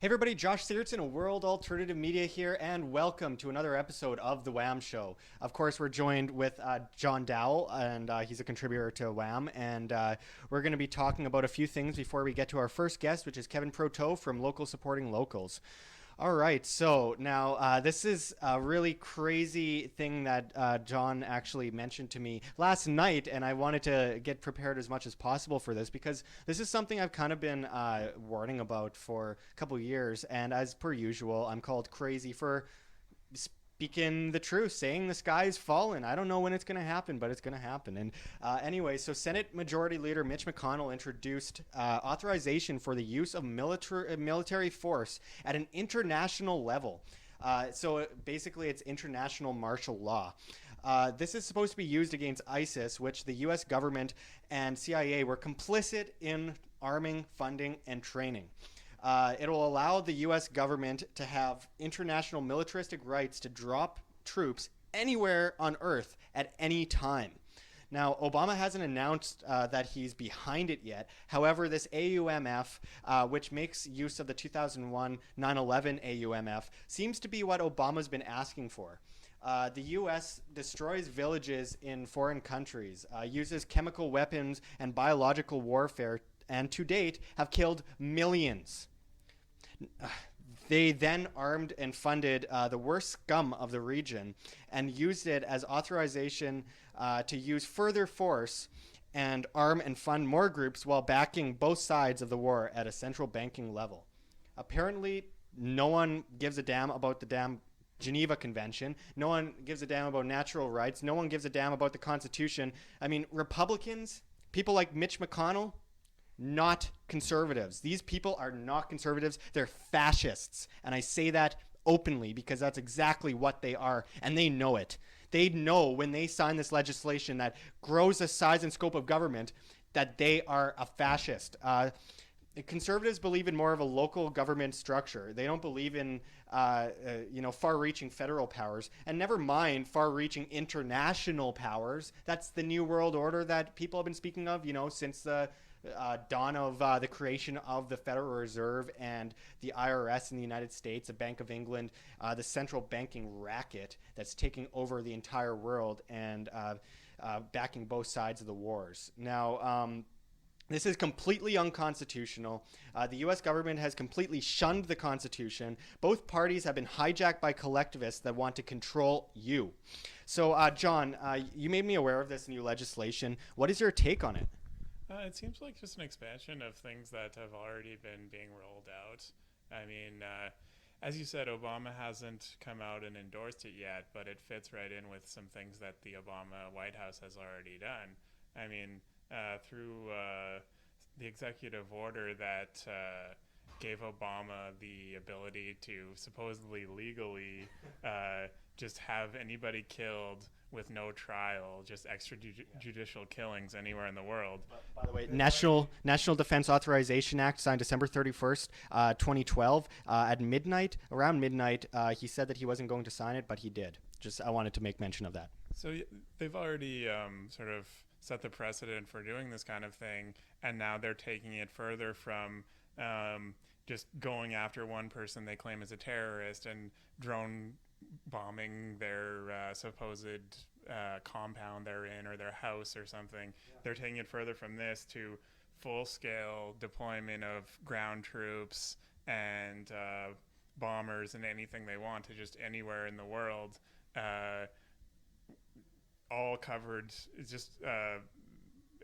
everybody, Josh Sigurdson of World Alternative Media here, and welcome to another episode of The WAM Show. Of course, we're joined with John Doull, and he's a contributor to WAM, and we're going to be talking about a few things before we get to our first guest, which is Kevin Proteau from Local Supporting Locals. All right, so now this is a really crazy thing that John actually mentioned to me last night, and I wanted to get prepared as much as possible for this because this is something I've kind of been warning about for a couple of years, and as per usual, I'm called crazy for speaking the truth, saying the sky is falling. I don't know when it's going to happen, but it's going to happen. And anyway, so Senate Majority Leader Mitch McConnell introduced authorization for the use of military force at an international level. So basically, it's international martial law. This is supposed to be used against ISIS, which the U.S. government and CIA were complicit in arming, funding, and training. It'll allow the U.S. government to have international militaristic rights to drop troops anywhere on Earth at any time. Now, Obama hasn't announced that he's behind it yet. However, this AUMF, which makes use of the 2001 9/11 AUMF, seems to be what Obama's been asking for. The U.S. destroys villages in foreign countries, uses chemical weapons and biological warfare, and to date have killed millions. They then armed and funded the worst scum of the region and used it as authorization to use further force and arm and fund more groups while backing both sides of the war at a central banking level. Apparently, no one gives a damn about the damn Geneva Convention. No one gives a damn about natural rights. No one gives a damn about the Constitution. I mean, Republicans, people like Mitch McConnell, not conservatives. These people are not conservatives. They're fascists. And I say that openly because that's exactly what they are. And they know it. They know when they sign this legislation that grows the size and scope of government that they are a fascist. Conservatives believe in more of a local government structure. They don't believe in far-reaching federal powers, and never mind far-reaching international powers. That's the new world order that people have been speaking of, since the dawn of the creation of the Federal Reserve and the IRS in the United States, the Bank of England, the central banking racket that's taking over the entire world and backing both sides of the wars. Now, this is completely unconstitutional. The U.S. government has completely shunned the Constitution. Both parties have been hijacked by collectivists that want to control you. So, John, you made me aware of this new legislation. What is your take on it? It seems like just an expansion of things that have already been being rolled out. I mean, as you said, Obama hasn't come out and endorsed it yet, but it fits right in with some things that the Obama White House has already done. I mean, through the executive order that gave Obama the ability to supposedly legally just have anybody killed with no trial, just extrajudicial killings anywhere in the world. By the way, National Defense Authorization Act signed December 31st, 2012. Around midnight, he said that he wasn't going to sign it, but he did. I wanted to make mention of that. So they've already sort of set the precedent for doing this kind of thing, and now they're taking it further from just going after one person they claim is a terrorist and drone bombing their supposed compound they're in or their house or something. Yeah. They're taking it further from this to full-scale deployment of ground troops and bombers and anything they want to just anywhere in the world, all covered. It's just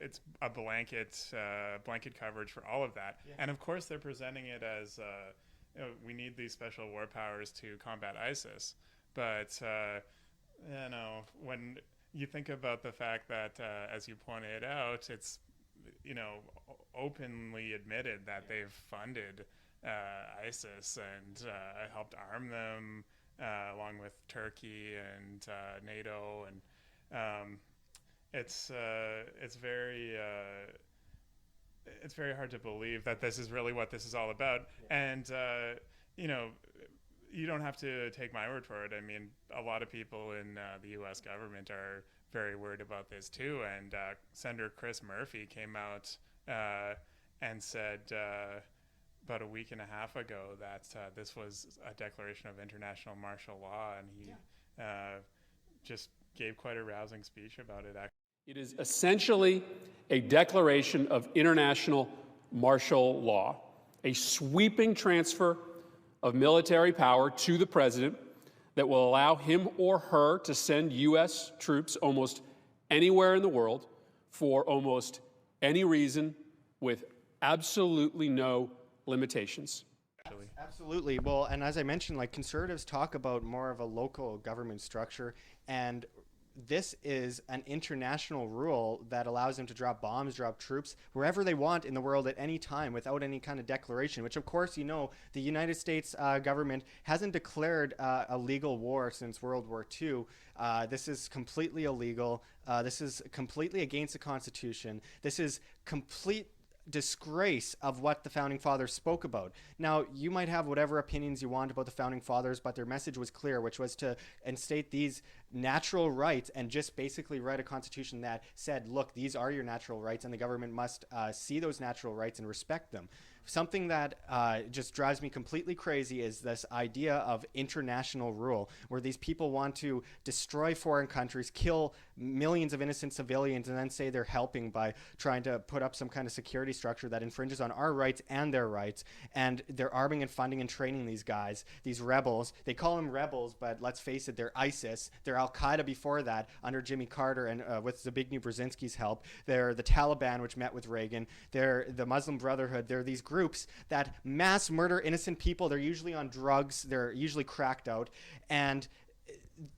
it's a blanket coverage for all of that. Yeah. And of course they're presenting it as we need these special war powers to combat ISIS. But, when you think about the fact that, as you pointed out, it's, openly admitted that they've funded ISIS and helped arm them along with Turkey and NATO. And it's very hard to believe that this is really what this is all about. Yeah. And, you don't have to take my word for it. I mean, a lot of people in the U.S. government are very worried about this too. And Senator Chris Murphy came out and said about a week and a half ago that this was a declaration of international martial law, and he just gave quite a rousing speech about it. It is essentially a declaration of international martial law, a sweeping transfer of military power to the president that will allow him or her to send U.S. troops almost anywhere in the world for almost any reason with absolutely no limitations. Absolutely. Well, and as I mentioned, like, conservatives talk about more of a local government structure, and this is an international rule that allows them to drop bombs, drop troops wherever they want in the world at any time without any kind of declaration, which, of course, you know, the United States government hasn't declared a legal war since World War II. This is completely illegal. This is completely against the Constitution. This is complete disgrace of what the founding fathers spoke about. Now, you might have whatever opinions you want about the founding fathers, but their message was clear, which was to instate these natural rights and just basically write a constitution that said, look, these are your natural rights, and the government must see those natural rights and respect them. Something that just drives me completely crazy is this idea of international rule, where these people want to destroy foreign countries, kill millions of innocent civilians, and then say they're helping by trying to put up some kind of security structure that infringes on our rights and their rights. And they're arming and funding and training these guys, these rebels. They call them rebels, but let's face it, they're ISIS. They're Al-Qaeda before that, under Jimmy Carter and with Zbigniew Brzezinski's help. They're the Taliban, which met with Reagan. They're the Muslim Brotherhood. They're these groups that mass murder innocent people. They're usually on drugs. They're usually cracked out. And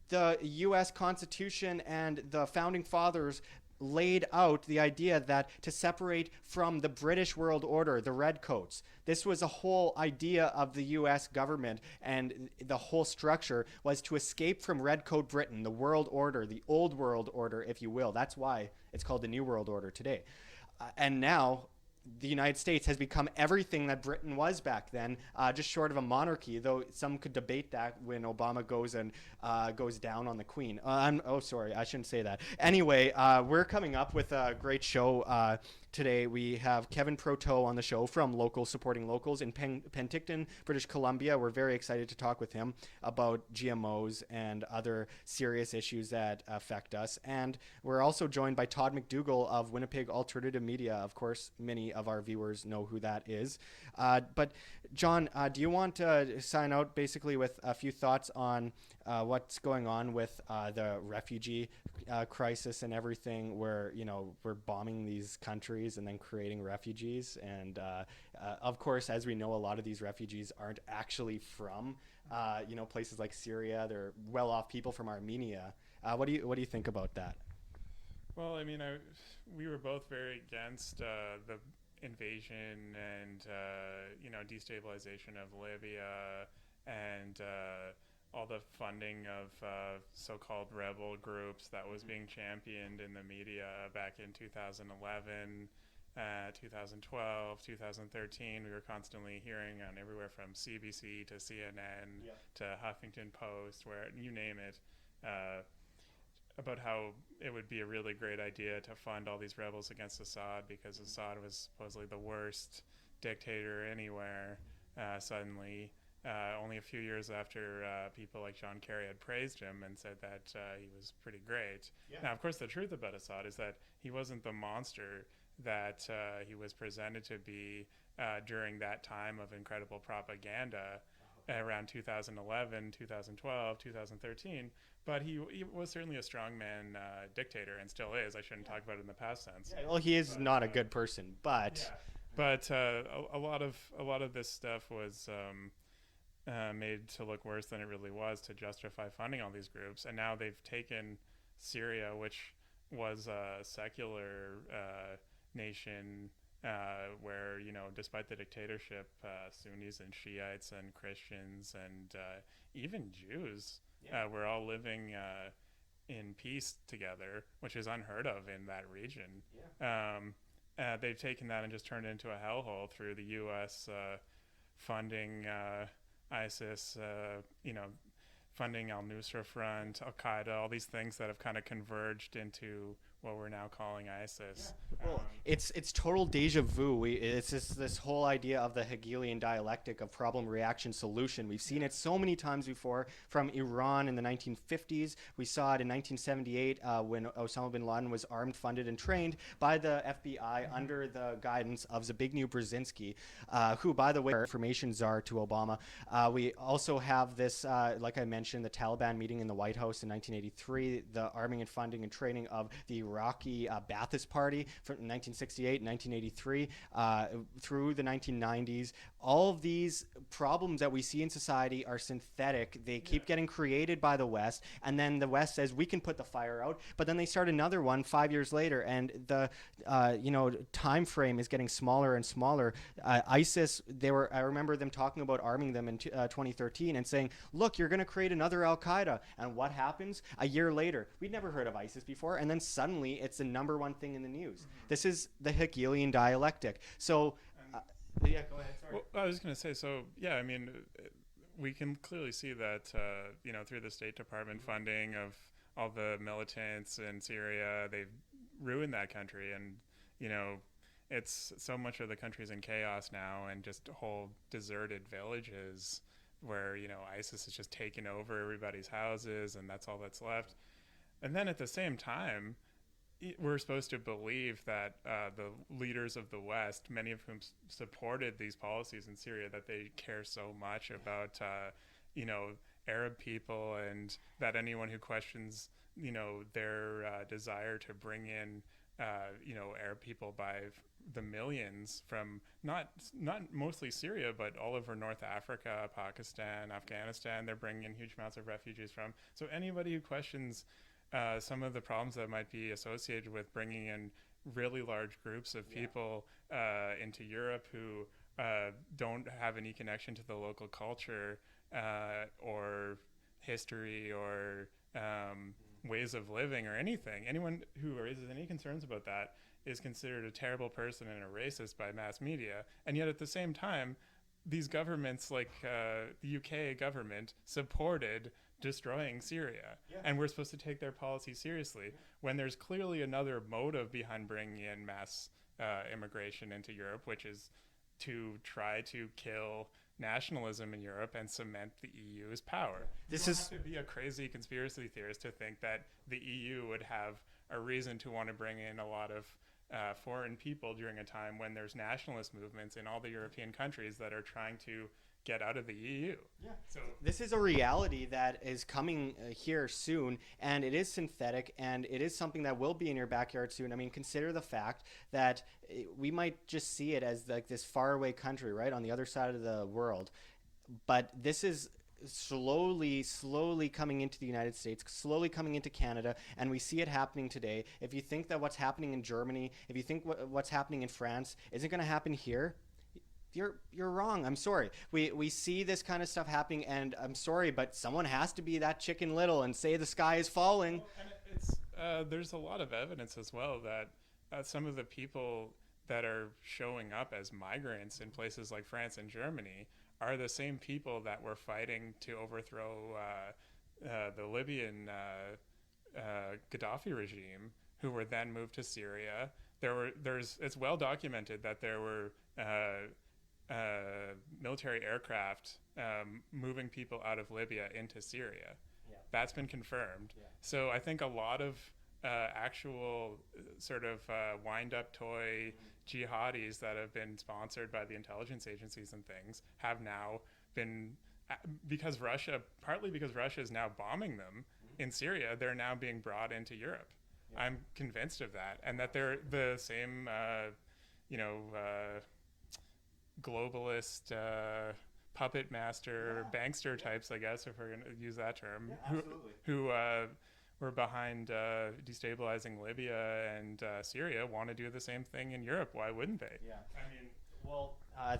the U.S. Constitution and the founding fathers laid out the idea that to separate from the British world order, the redcoats. This was a whole idea of the U.S. government, and the whole structure was to escape from redcoat Britain, the world order, the old world order, if you will. That's why it's called the New World Order today. And now the United States has become everything that Britain was back then, just short of a monarchy, though some could debate that when Obama goes and goes down on the Queen. Sorry, I shouldn't say that. Anyway, we're coming up with a great show today. We have Kevin Proteau on the show from Local Supporting Locals in Penticton, British Columbia. We're very excited to talk with him about GMOs and other serious issues that affect us. And we're also joined by Todd McDougall of Winnipeg Alternative Media. Of course, many of our viewers know who that is. But John, do you want to sign out basically with a few thoughts on what's going on with the refugee crisis and everything, where, you know, we're bombing these countries and then creating refugees, and of course, as we know, a lot of these refugees aren't actually from places like Syria. They're well-off people from Armenia. What do you think about that? Well, I mean, we were both very against the invasion and destabilization of Libya and all the funding of so-called rebel groups that was being championed in the media back in 2011, 2012, 2013. We were constantly hearing on everywhere from CBC to CNN to Huffington Post, where you name it, about how it would be a really great idea to fund all these rebels against Assad because Assad was supposedly the worst dictator anywhere. Suddenly, only a few years after people like John Kerry had praised him and said that he was pretty great. Yeah. Now, of course, the truth about Assad is that he wasn't the monster that he was presented to be during that time of incredible propaganda around 2011, 2012, 2013. But he was certainly a strongman dictator, and still is. I shouldn't talk about it in the past tense. Yeah, well, he is not a good person, but... Yeah. But a lot of this stuff was made to look worse than it really was to justify funding all these groups. And now they've taken Syria, which was a secular nation where, you know, despite the dictatorship, Sunnis and Shiites and Christians and even Jews were all living in peace together, which is unheard of in that region. Yeah. They've taken that and just turned it into a hellhole through the U.S. Funding ISIS, funding Al-Nusra Front, Al-Qaeda, all these things that have kind of converged into what we're now calling ISIS. Well, it's total deja vu. It's this whole idea of the Hegelian dialectic of problem, reaction, solution. We've seen it so many times before, from Iran in the 1950s. We saw it in 1978 when Osama bin Laden was armed, funded, and trained by the FBI under the guidance of Zbigniew Brzezinski, who, by the way, information czar to Obama. We also have this, like I mentioned, the Taliban meeting in the White House in 1983, the arming and funding and training of the Iraqi Ba'athist Party from 1968, 1983, through the 1990s. All of these problems that we see in society are synthetic. They keep getting created by the West, and then the West says we can put the fire out, but then they start another one 5 years later, and the time frame is getting smaller and smaller. ISIS, I remember them talking about arming them in 2013 and saying, look, you're going to create another Al-Qaeda. And what happens? A year later, we'd never heard of ISIS before, and then suddenly it's the number one thing in the news. This is the Hegelian dialectic. So, yeah, go ahead. Sorry. Well, I was going to say, so, yeah, I mean, we can clearly see that, through the State Department funding of all the militants in Syria, they've ruined that country. And, it's so much of the country's in chaos now, and just whole deserted villages where, ISIS has just taken over everybody's houses, and that's all that's left. And then at the same time, we're supposed to believe that the leaders of the West, many of whom supported these policies in Syria, that they care so much about, Arab people, and that anyone who questions, their desire to bring in, Arab people by the millions from not mostly Syria, but all over North Africa, Pakistan, Afghanistan, they're bringing in huge amounts of refugees from. So anybody who questions some of the problems that might be associated with bringing in really large groups of people into Europe who don't have any connection to the local culture or history or ways of living or anything. Anyone who raises any concerns about that is considered a terrible person and a racist by mass media. And yet at the same time, these governments like the UK government supported destroying Syria. Yeah. And we're supposed to take their policy seriously when there's clearly another motive behind bringing in mass immigration into Europe, which is to try to kill nationalism in Europe and cement the EU's power. This is to be a crazy conspiracy theorist to think that the EU would have a reason to want to bring in a lot of foreign people during a time when there's nationalist movements in all the European countries that are trying to get out of the EU. Yeah. So this is a reality that is coming here soon, and it is synthetic, and it is something that will be in your backyard soon. I mean, consider the fact that we might just see it as like this faraway country, right, on the other side of the world. But this is slowly coming into the United States, slowly coming into Canada, and we see it happening today. If you think that what's happening in Germany, if you think what's happening in France isn't going to happen here, you're wrong. I'm sorry. We see this kind of stuff happening, and I'm sorry, but someone has to be that Chicken Little and say the sky is falling. Well, and it's there's a lot of evidence as well that some of the people that are showing up as migrants in places like France and Germany are the same people that were fighting to overthrow the Libyan Gaddafi regime, who were then moved to Syria. It's well documented that there were military aircraft moving people out of Libya into Syria. Yeah. That's been confirmed. Yeah. So I think a lot of actual sort of wind-up toy jihadis that have been sponsored by the intelligence agencies and things have now been, partly because Russia is now bombing them in Syria, they're now being brought into Europe. Yeah. I'm convinced of that, and that they're the same, globalist, puppet master, bankster types, I guess, if we're going to use that term, who were behind destabilizing Libya and Syria, want to do the same thing in Europe. Why wouldn't they? Yeah. I mean, well,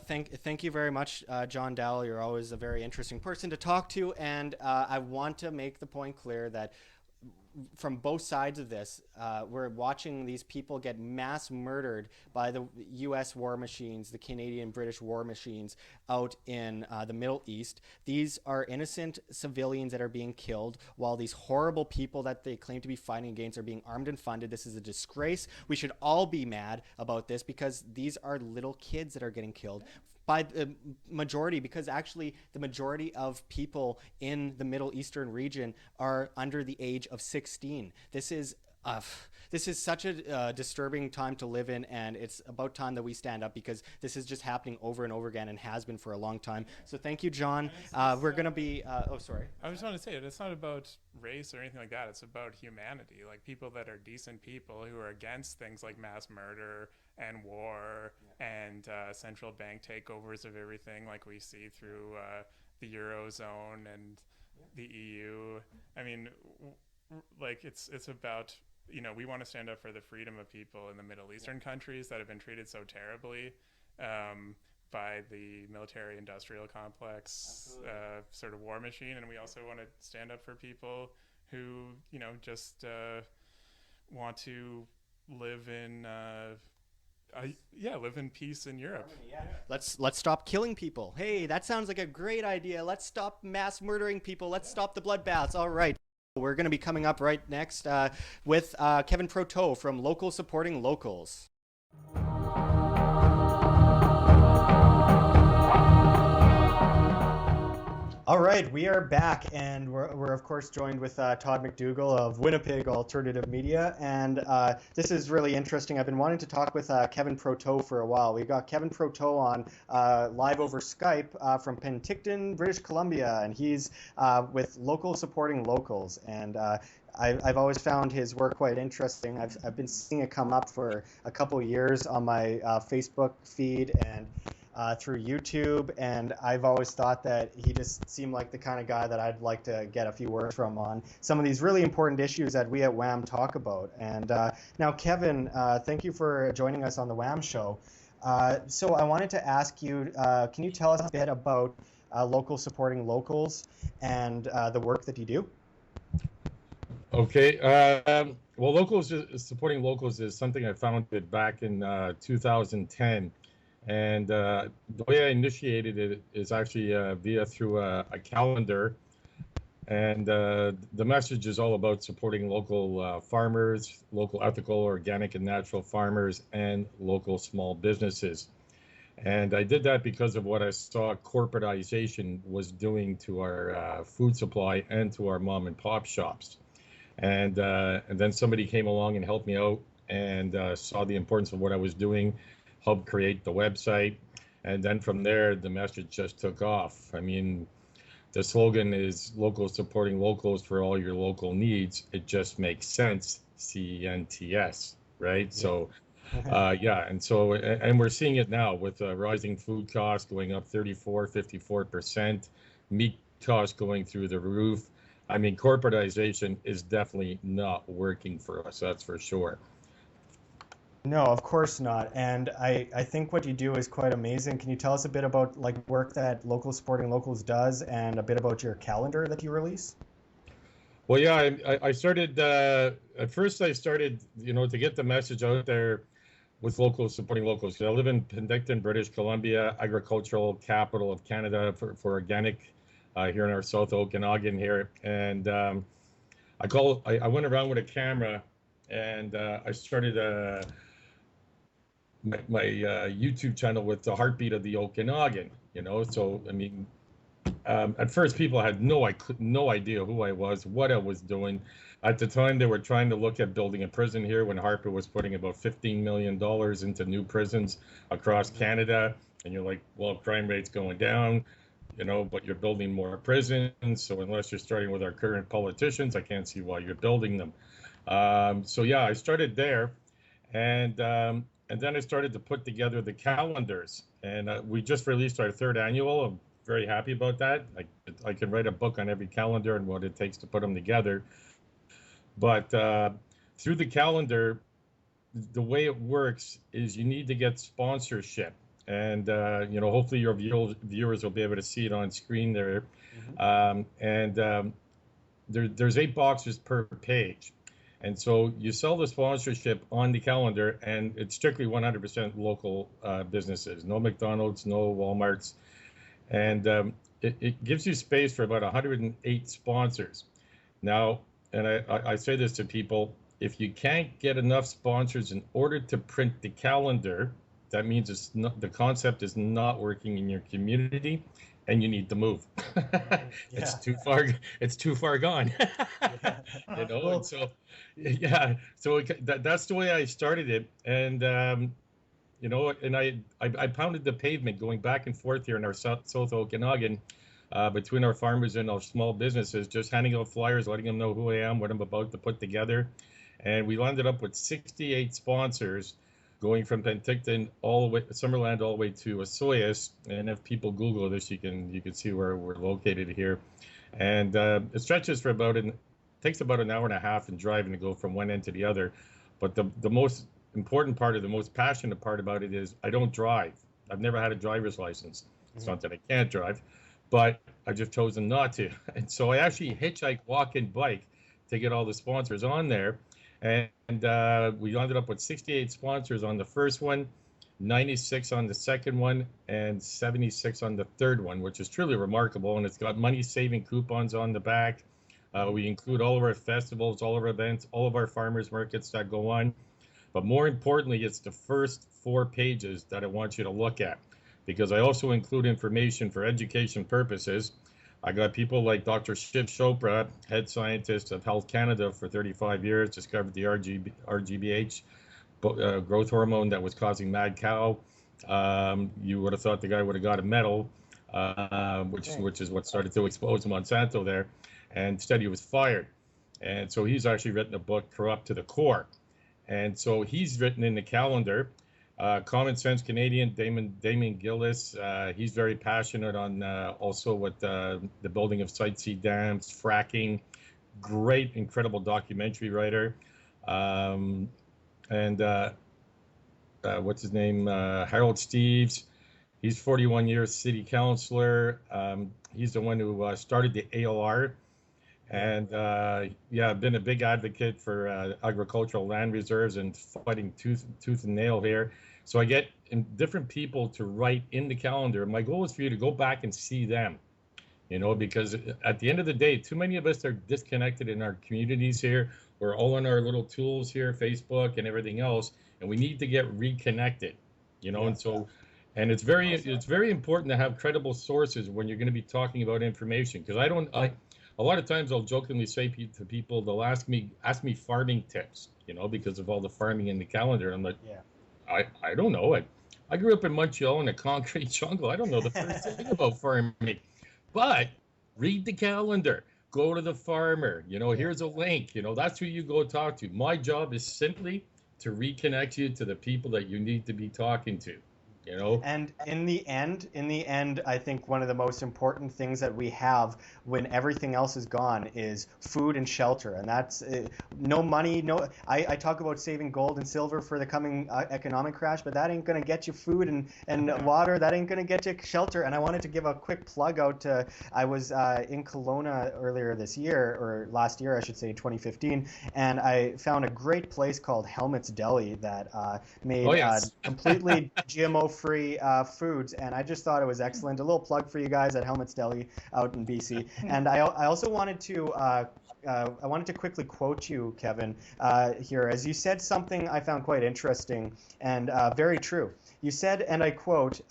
thank you very much, John Doull. You're always a very interesting person to talk to, and I want to make the point clear that from both sides of this, we're watching these people get mass murdered by the U.S. war machines, the Canadian, British war machines out in the Middle East. These are innocent civilians that are being killed while these horrible people that they claim to be fighting against are being armed and funded. This is a disgrace. We should all be mad about this because these are little kids that are getting killed by the majority, because actually the majority of people in the Middle Eastern region are under the age of 16. This is such a disturbing time to live in, and it's about time that we stand up because this is just happening over and over again and has been for a long time. So thank you, John. We're going to be, oh, sorry. I just want to say it's not about race or anything like that. It's about humanity, like people that are decent people who are against things like mass murder and war and central bank takeovers of everything like we see through the Eurozone and the EU. I mean, like it's about, we want to stand up for the freedom of people in the Middle Eastern countries that have been treated so terribly by the military-industrial complex sort of war machine. And we also want to stand up for people who, just want to live in live in peace in Europe. Yeah. Let's stop killing people. Hey, that sounds like a great idea. Let's stop mass murdering people. Let's stop the bloodbaths. All right. We're going to be coming up right next with Kevin Proteau from Local Supporting Locals. All right, we are back, and we're of course joined with Todd McDougall of Winnipeg Alternative Media, and this is really interesting. I've been wanting to talk with Kevin Proteau for a while. We've got Kevin Proteau on live over Skype from Penticton, British Columbia, and he's with Local Supporting Locals, and I've always found his work quite interesting. I've been seeing it come up for a couple years on my Facebook feed and through YouTube, and I've always thought that he just seemed like the kind of guy that I'd like to get a few words from on some of these really important issues that we at WAM talk about. And now, Kevin, thank you for joining us on the WAM show. So I wanted to ask you, can you tell us a bit about Local Supporting Locals and the work that you do? Okay. Well, supporting locals is something I founded back in 2010. And the way I initiated it is actually through a calendar. And the message is all about supporting local farmers, local ethical, organic, and natural farmers, and local small businesses. And I did that because of what I saw corporatization was doing to our food supply and to our mom and pop shops. And then somebody came along and helped me out and saw the importance of what I was doing, helped create the website, and then from there the message just took off. I mean, the slogan is local supporting locals for all your local needs. It just makes sense, CENTS, right? So and we're seeing it now with rising food costs going up 54%, meat costs going through the roof. I mean, corporatization is definitely not working for us, that's for sure. No, of course not. And I think what you do is quite amazing. Can you tell us a bit about work that Local Supporting Locals does and a bit about your calendar that you release? Well, yeah, I started, at first I started, to get the message out there with Local Supporting Locals. Because I live in Penticton, British Columbia, agricultural capital of Canada for organic here in our South Okanagan here. And I went around with a camera and I started my YouTube channel with the heartbeat of the Okanagan, so I mean, at first people had no idea who I was, what I was doing. At the time they were trying to look at building a prison here when Harper was putting about $15 million into new prisons across Canada, and you're like, well, crime rate's going down, but you're building more prisons, so unless you're starting with our current politicians, I can't see why you're building them. So yeah, I started there, and then I started to put together the calendars, and we just released our third annual. I'm very happy about that. I can write a book on every calendar and what it takes to put them together. But through the calendar, the way it works is you need to get sponsorship. And, hopefully your viewers will be able to see it on screen there. Mm-hmm. there's 8 boxes per page. And so you sell the sponsorship on the calendar, and it's strictly 100% local businesses, no McDonald's, no Walmarts. And it gives you space for about 108 sponsors. Now, and I say this to people, if you can't get enough sponsors in order to print the calendar, that means it's not, the concept is not working in your community, and you need to move. It's too far gone. You know, and so yeah, so that's the way I started it. And you know, and I pounded the pavement going back and forth here in our South Okanagan, between our farmers and our small businesses, just handing out flyers, letting them know who I am, what I'm about to put together. And we landed up with 68 sponsors, going from Penticton all the way, Summerland, all the way to Osoyoos. And if people Google this, you can see where we're located here. And it stretches for takes about an hour and a half in driving to go from one end to the other. But the most important part, or the most passionate part about it, is I don't drive. I've never had a driver's license. It's not that I can't drive, but I've just chosen not to. And so I actually hitchhike, walk, and bike to get all the sponsors on there. And we ended up with 68 sponsors on the first one, 96 on the second one, and 76 on the third one, which is truly remarkable. And it's got money-saving coupons on the back. We include all of our festivals, all of our events, all of our farmers markets that go on. But more importantly, it's the first 4 pages that I want you to look at, because I also include information for education purposes. I got people like Dr. Shiv Chopra, head scientist of Health Canada for 35 years, discovered the RGBH growth hormone that was causing mad cow. You would have thought the guy would have got a medal, which is what started to expose Monsanto there. And instead he was fired. And so he's actually written a book, Corrupt to the Core. And so he's written in the calendar, Common Sense Canadian, Damien Gillis. He's very passionate on also with the building of Site C dams, fracking. Great, incredible documentary writer. And what's his name? Harold Steves. He's 41 years city councillor. He's the one who started the ALR. And yeah, I've been a big advocate for agricultural land reserves and fighting tooth and nail here. So I get different people to write in the calendar. My goal is for you to go back and see them, you know, because at the end of the day, too many of us are disconnected in our communities here. We're all on our little tools here, Facebook and everything else, and we need to get reconnected, you know. And so, and it's very important to have credible sources when you're going to be talking about information, because a lot of times I'll jokingly say to people, they'll ask me farming tips, you know, because of all the farming in the calendar. I'm like, I don't know. I grew up in Montreal in a concrete jungle. I don't know the first thing about farming. But read the calendar. Go to the farmer. You know, here's a link. You know, that's who you go talk to. My job is simply to reconnect you to the people that you need to be talking to. You know? And in the end, I think one of the most important things that we have when everything else is gone is food and shelter. And that's no money. I talk about saving gold and silver for the coming economic crash, but that ain't going to get you food and water. That ain't going to get you shelter. And I wanted to give a quick plug out to, I was in Kelowna earlier this year, or last year, I should say, 2015. And I found a great place called Helmut's Deli that made completely GMO-free foods, and I just thought it was excellent. A little plug for you guys at Helmut's Deli out in BC. And I also wanted to quickly quote you, Kevin, here, as you said something I found quite interesting and very true. You said, and I quote,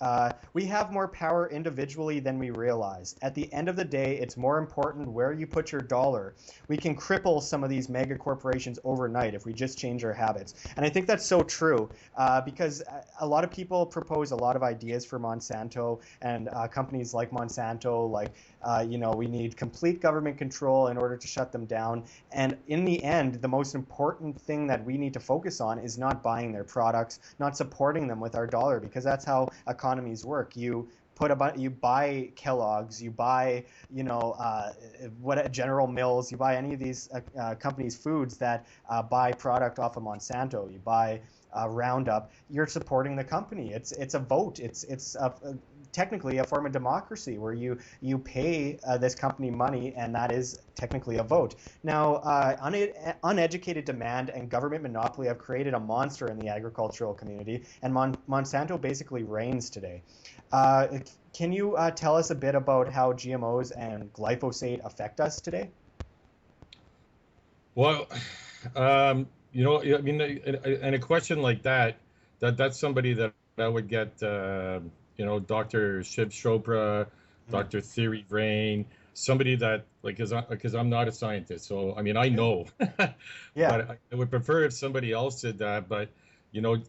"We have more power individually than we realize. At the end of the day, it's more important where you put your dollar. We can cripple some of these mega corporations overnight if we just change our habits." And I think that's so true, because a lot of people propose a lot of ideas for Monsanto and companies like Monsanto, like, we need complete government control in order to shut them down. And in the end, the most important thing that we need to focus on is not buying their products, not supporting them with our dollar, because that's how economies work. You buy Kellogg's, you buy, General Mills, you buy any of these companies' foods that buy product off of Monsanto, you buy Roundup, you're supporting the company. It's a vote. It's technically a form of democracy where you pay this company money, and that is technically a vote. Now, uneducated demand and government monopoly have created a monster in the agricultural community, and Monsanto basically reigns today. Can you tell us a bit about how GMOs and glyphosate affect us today? Well, you know, I mean, and a question like that's somebody that I would get, you know, Dr. Shiv Chopra, Dr. Thierry Vrain, somebody that, like, because I'm not a scientist, so I mean, I know, Yeah. but I would prefer if somebody else did that. But, you know,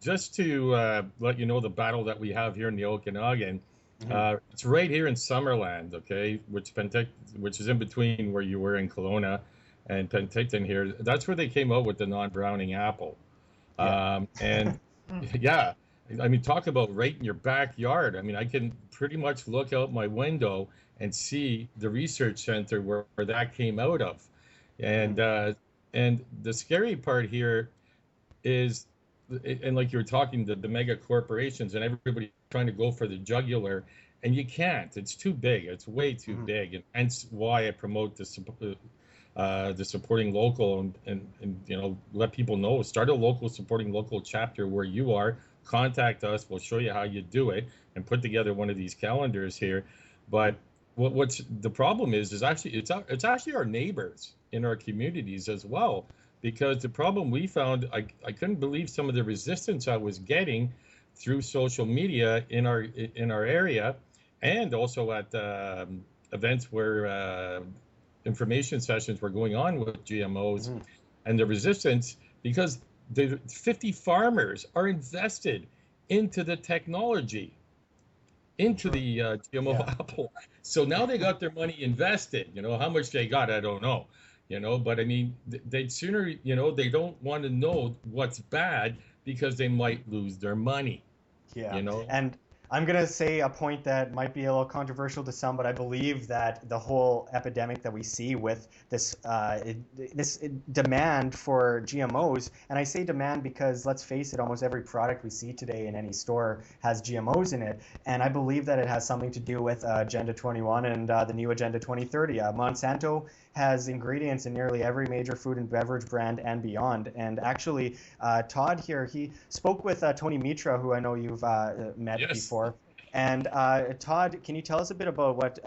just to let you know the battle that we have here in the Okanagan, it's right here in Summerland, okay, which is in between where you were in Kelowna and Penticton here. That's where they came out with the non-browning apple. And yeah, I mean, talk about right in your backyard. I mean, I can pretty much look out my window and see the research center where that came out of. And the scary part here is, and like you were talking, the mega corporations and everybody trying to go for the jugular, and you can't. It's too big. It's way too big, and hence why I promote the supporting local and you know, let people know, start a local supporting local chapter where you are. Contact us, we'll show you how you do it and put together one of these calendars here. But what's the problem is actually it's actually our neighbors in our communities as well, because the problem we found, I couldn't believe some of the resistance I was getting through social media in our area, and also at events where information sessions were going on with GMOs, and the resistance, because the 50 farmers are invested into the technology, into the GMO apple. So now they got their money invested. You know, how much they got, I don't know. You know, but I mean, they'd sooner, you know, they don't want to know what's bad because they might lose their money. Yeah. You know, and I'm going to say a point that might be a little controversial to some, but I believe that the whole epidemic that we see with this demand for GMOs, and I say demand because, let's face it, almost every product we see today in any store has GMOs in it, and I believe that it has something to do with Agenda 21 and the new Agenda 2030. Monsanto has ingredients in nearly every major food and beverage brand and beyond. And actually, Todd here, he spoke with Tony Mitra, who I know you've met before. And Todd, can you tell us a bit about what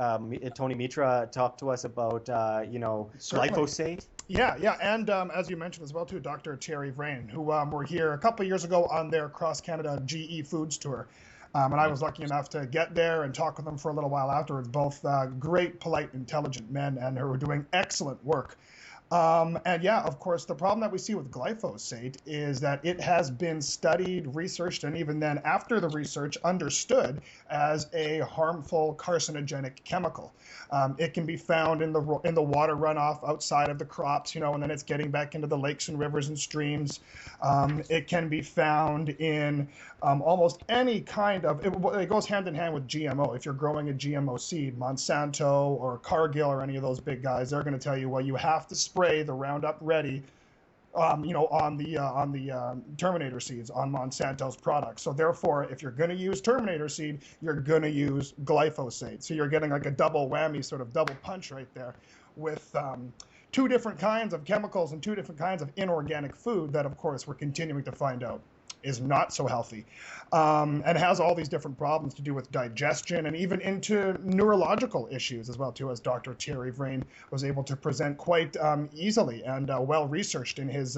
Tony Mitra talked to us about, you know, glyphosate? Yeah, and as you mentioned as well too, Dr. Thierry Vrain, who were here a couple of years ago on their cross-Canada GE Foods tour. And I was lucky enough to get there and talk with them for a little while afterwards. Both great, polite, intelligent men, and who are doing excellent work. And yeah, of course, the problem that we see with glyphosate is that it has been studied, researched, and even then after the research understood as a harmful carcinogenic chemical. It can be found in the water runoff outside of the crops, you know, and then it's getting back into the lakes and rivers and streams. It can be found in almost any kind of, it goes hand in hand with GMO. If you're growing a GMO seed, Monsanto or Cargill or any of those big guys, they're going to tell you, well, you have to spray the Roundup Ready, you know, on the Terminator seeds, on Monsanto's products. So therefore, if you're going to use Terminator seed, you're going to use glyphosate. So you're getting like a double whammy, sort of double punch right there, with two different kinds of chemicals and two different kinds of inorganic food that, of course, we're continuing to find out is not so healthy, and has all these different problems to do with digestion and even into neurological issues as well too, as Dr. Thierry Vrain was able to present quite easily and well researched in his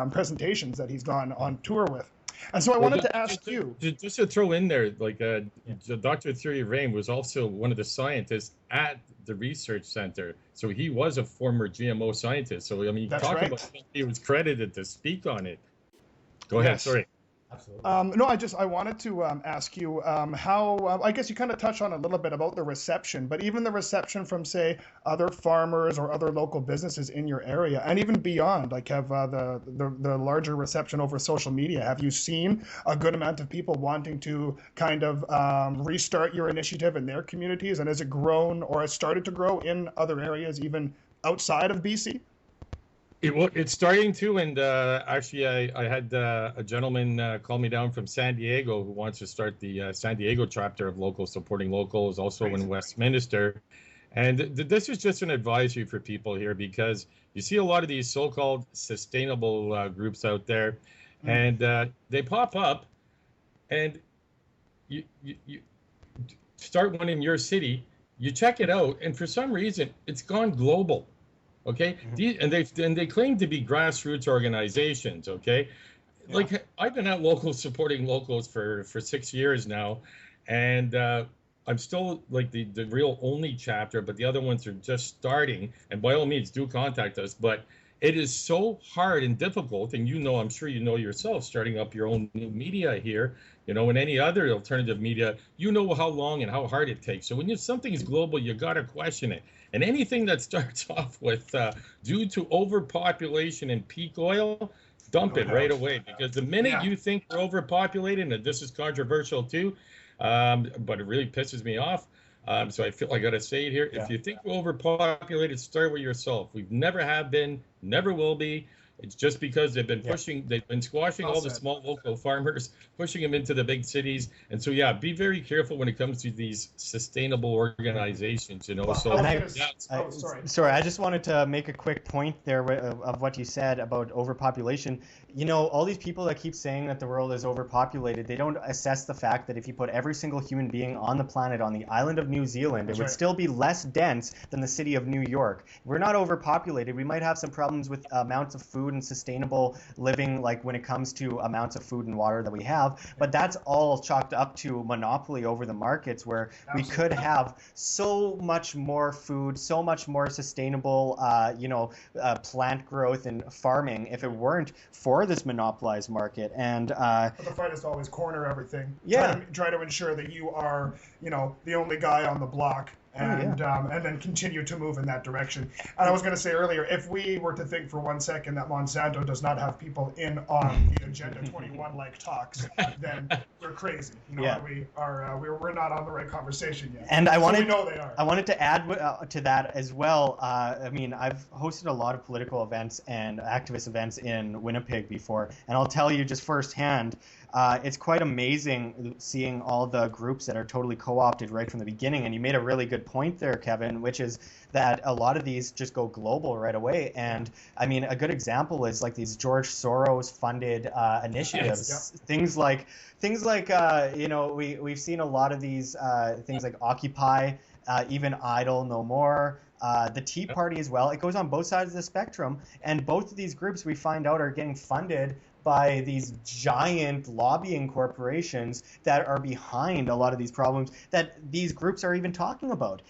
presentations that he's gone on tour with. And so I wanted to ask you, just to throw in there, like Dr. Thierry Vrain was also one of the scientists at the research center, so he was a former GMO scientist. So I mean, about he was credited to speak on it. Go ahead. Sorry. Absolutely. No, I wanted to ask you how, I guess you kind of touched on a little bit about the reception, but even the reception from, say, other farmers or other local businesses in your area, and even beyond, like have the larger reception over social media. Have you seen a good amount of people wanting to kind of restart your initiative in their communities? And has it grown or has started to grow in other areas, even outside of BC? It's starting to, and actually, I had a gentleman call me down from San Diego who wants to start the San Diego chapter of Locals Supporting Locals, also in Westminster. And this is just an advisory for people here, because you see a lot of these so-called sustainable groups out there, and they pop up, and you start one in your city, you check it out, and for some reason, it's gone global. Okay, and they claim to be grassroots organizations. Okay, like I've been at Locals Supporting Locals for 6 years now, and I'm still like the real only chapter, but the other ones are just starting. And by all means, do contact us. But it is so hard and difficult, and I'm sure you know yourself, starting up your own new media here, and any other alternative media, how long and how hard it takes. So when something is global, you got to question it. And anything that starts off with due to overpopulation and peak oil, dump it right away. Because the minute you think we're overpopulated, and this is controversial too, but it really pisses me off. So I feel I got to say it here. If you think we're overpopulated, start with yourself. We've never have been, never will be. It's just because they've been squashing all the small local farmers, pushing them into the big cities. And so, be very careful when it comes to these sustainable organizations, Sorry, I just wanted to make a quick point there of what you said about overpopulation. All these people that keep saying that the world is overpopulated, they don't assess the fact that if you put every single human being on the planet on the island of New Zealand, it would still be less dense than the city of New York. We're not overpopulated. We might have some problems with amounts of food and sustainable living, like when it comes to amounts of food and water that we have, but that's all chalked up to monopoly over the markets, where we could have so much more food, so much more sustainable plant growth and farming if it weren't for this monopolized market. And but the fight is to always corner everything. Try to ensure that you are the only guy on the block, and then continue to move in that direction. And I was going to say earlier, if we were to think for 1 second that Monsanto does not have people in on the Agenda 21 like talks, then we're crazy. We're not on the right conversation yet. And we know they are. I wanted to add to that as well. I've hosted a lot of political events and activist events in Winnipeg before, and I'll tell you just firsthand, it's quite amazing seeing all the groups that are totally co-opted right from the beginning. And you made a really good point there, Kevin, which is that a lot of these just go global right away. And a good example is like these George Soros funded initiatives, things like we've seen a lot of these things like Occupy, even Idle No More. The Tea Party as well. It goes on both sides of the spectrum, and both of these groups we find out are getting funded by these giant lobbying corporations that are behind a lot of these problems that these groups are even talking about.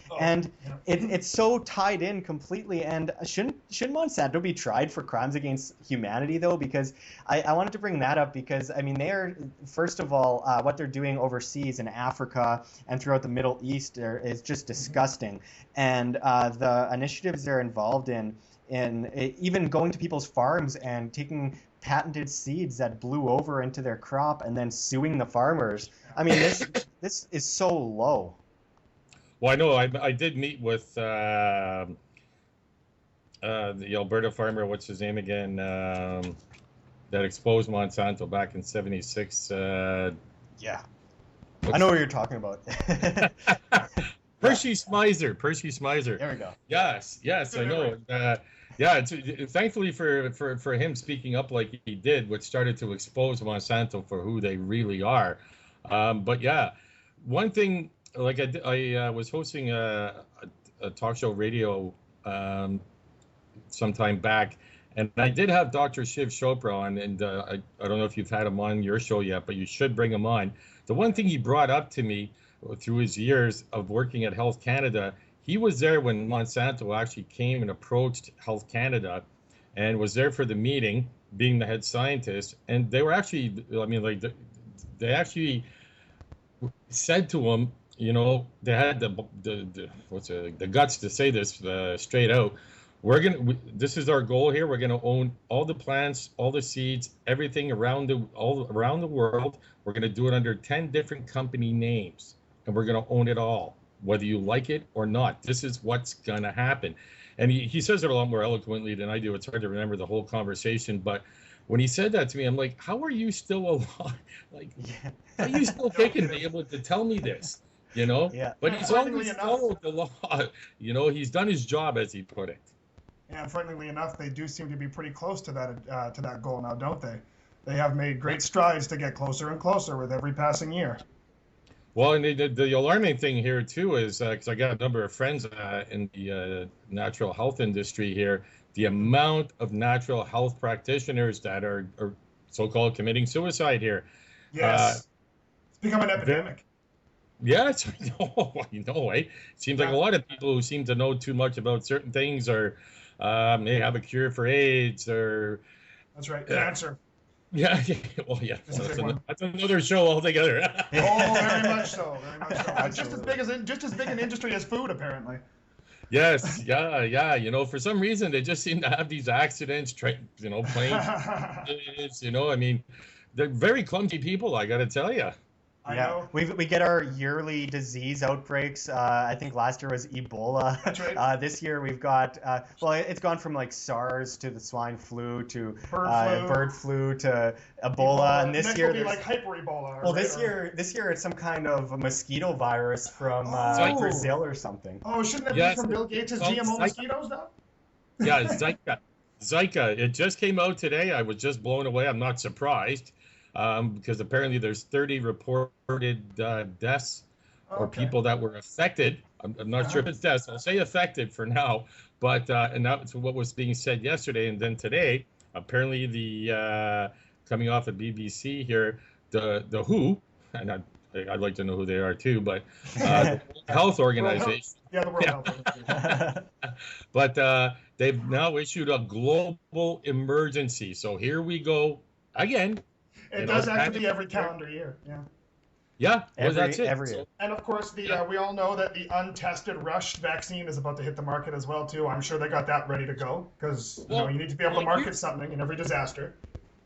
It's so tied in completely. And shouldn't Monsanto be tried for crimes against humanity, though? Because I wanted to bring that up because, they are, first of all, what they're doing overseas in Africa and throughout the Middle East is just disgusting. And the initiatives they're involved in even going to people's farms and taking patented seeds that blew over into their crop and then suing the farmers. This is so low. Well, I know I did meet with the Alberta farmer, what's his name again, that exposed Monsanto back in '76. I know what you're talking about. Percy Smizer. There we go. Yes, I know. Thankfully for him speaking up like he did, which started to expose Monsanto for who they really are. One thing, like I was hosting a talk show radio some time back, and I did have Dr. Shiv Chopra on, and I don't know if you've had him on your show yet, but you should bring him on. The one thing he brought up to me through his years of working at Health Canada, he was there when Monsanto actually came and approached Health Canada and was there for the meeting, being the head scientist. And they were actually, they actually said to him, they had the guts to say this straight out. This is our goal here. We're gonna own all the plants, all the seeds, everything around the world. We're gonna do it under 10 different company names, and we're gonna own it all, whether you like it or not. This is what's gonna happen. And he says it a lot more eloquently than I do. It's hard to remember the whole conversation. But when he said that to me, I'm like, how are you still alive? Like, how are you still thinking to be able to tell me this? You know? Yeah. But he's always followed the law. You know, he's done his job, as he put it. And frighteningly enough, they do seem to be pretty close to that goal now, don't they? They have made great strides to get closer and closer with every passing year. Well, and the alarming thing here too is because I got a number of friends in the natural health industry here, the amount of natural health practitioners that are so-called committing suicide here. Yes, it's become an epidemic. Yes, I know, eh? It seems like a lot of people who seem to know too much about certain things or may have a cure for AIDS or... That's right, cancer. Yeah, well, yeah, that's another show altogether. Oh, very much so, It's just as big an industry as food, apparently. Yes, yeah. You know, for some reason they just seem to have these accidents, planes. You know, I mean, they're very clumsy people. I got to tell you. I know. We get our yearly disease outbreaks. I think last year was Ebola. That's right. This year we've got it's gone from like SARS to the swine flu to bird flu to Ebola, and this year will be like hyper Ebola. Well, this year it's some kind of a mosquito virus from Brazil or something. Oh, shouldn't it be from Bill Gates' GMO mosquitoes though? Yeah, Zika. It just came out today. I was just blown away. I'm not surprised. Because apparently there's 30 reported deaths or people that were affected. I'm not sure if it's deaths. I'll say affected for now. But and that's what was being said yesterday. And then today, apparently the coming off of BBC here, the WHO, and I'd like to know who they are too, but the Health Organization. The World Health Organization. But they've now issued a global emergency. So here we go again. It does have to be every calendar year, Yeah, that's it. Every year. And of course, we all know that the untested rushed vaccine is about to hit the market as well too. I'm sure they got that ready to go because you need to be able to market something in every disaster.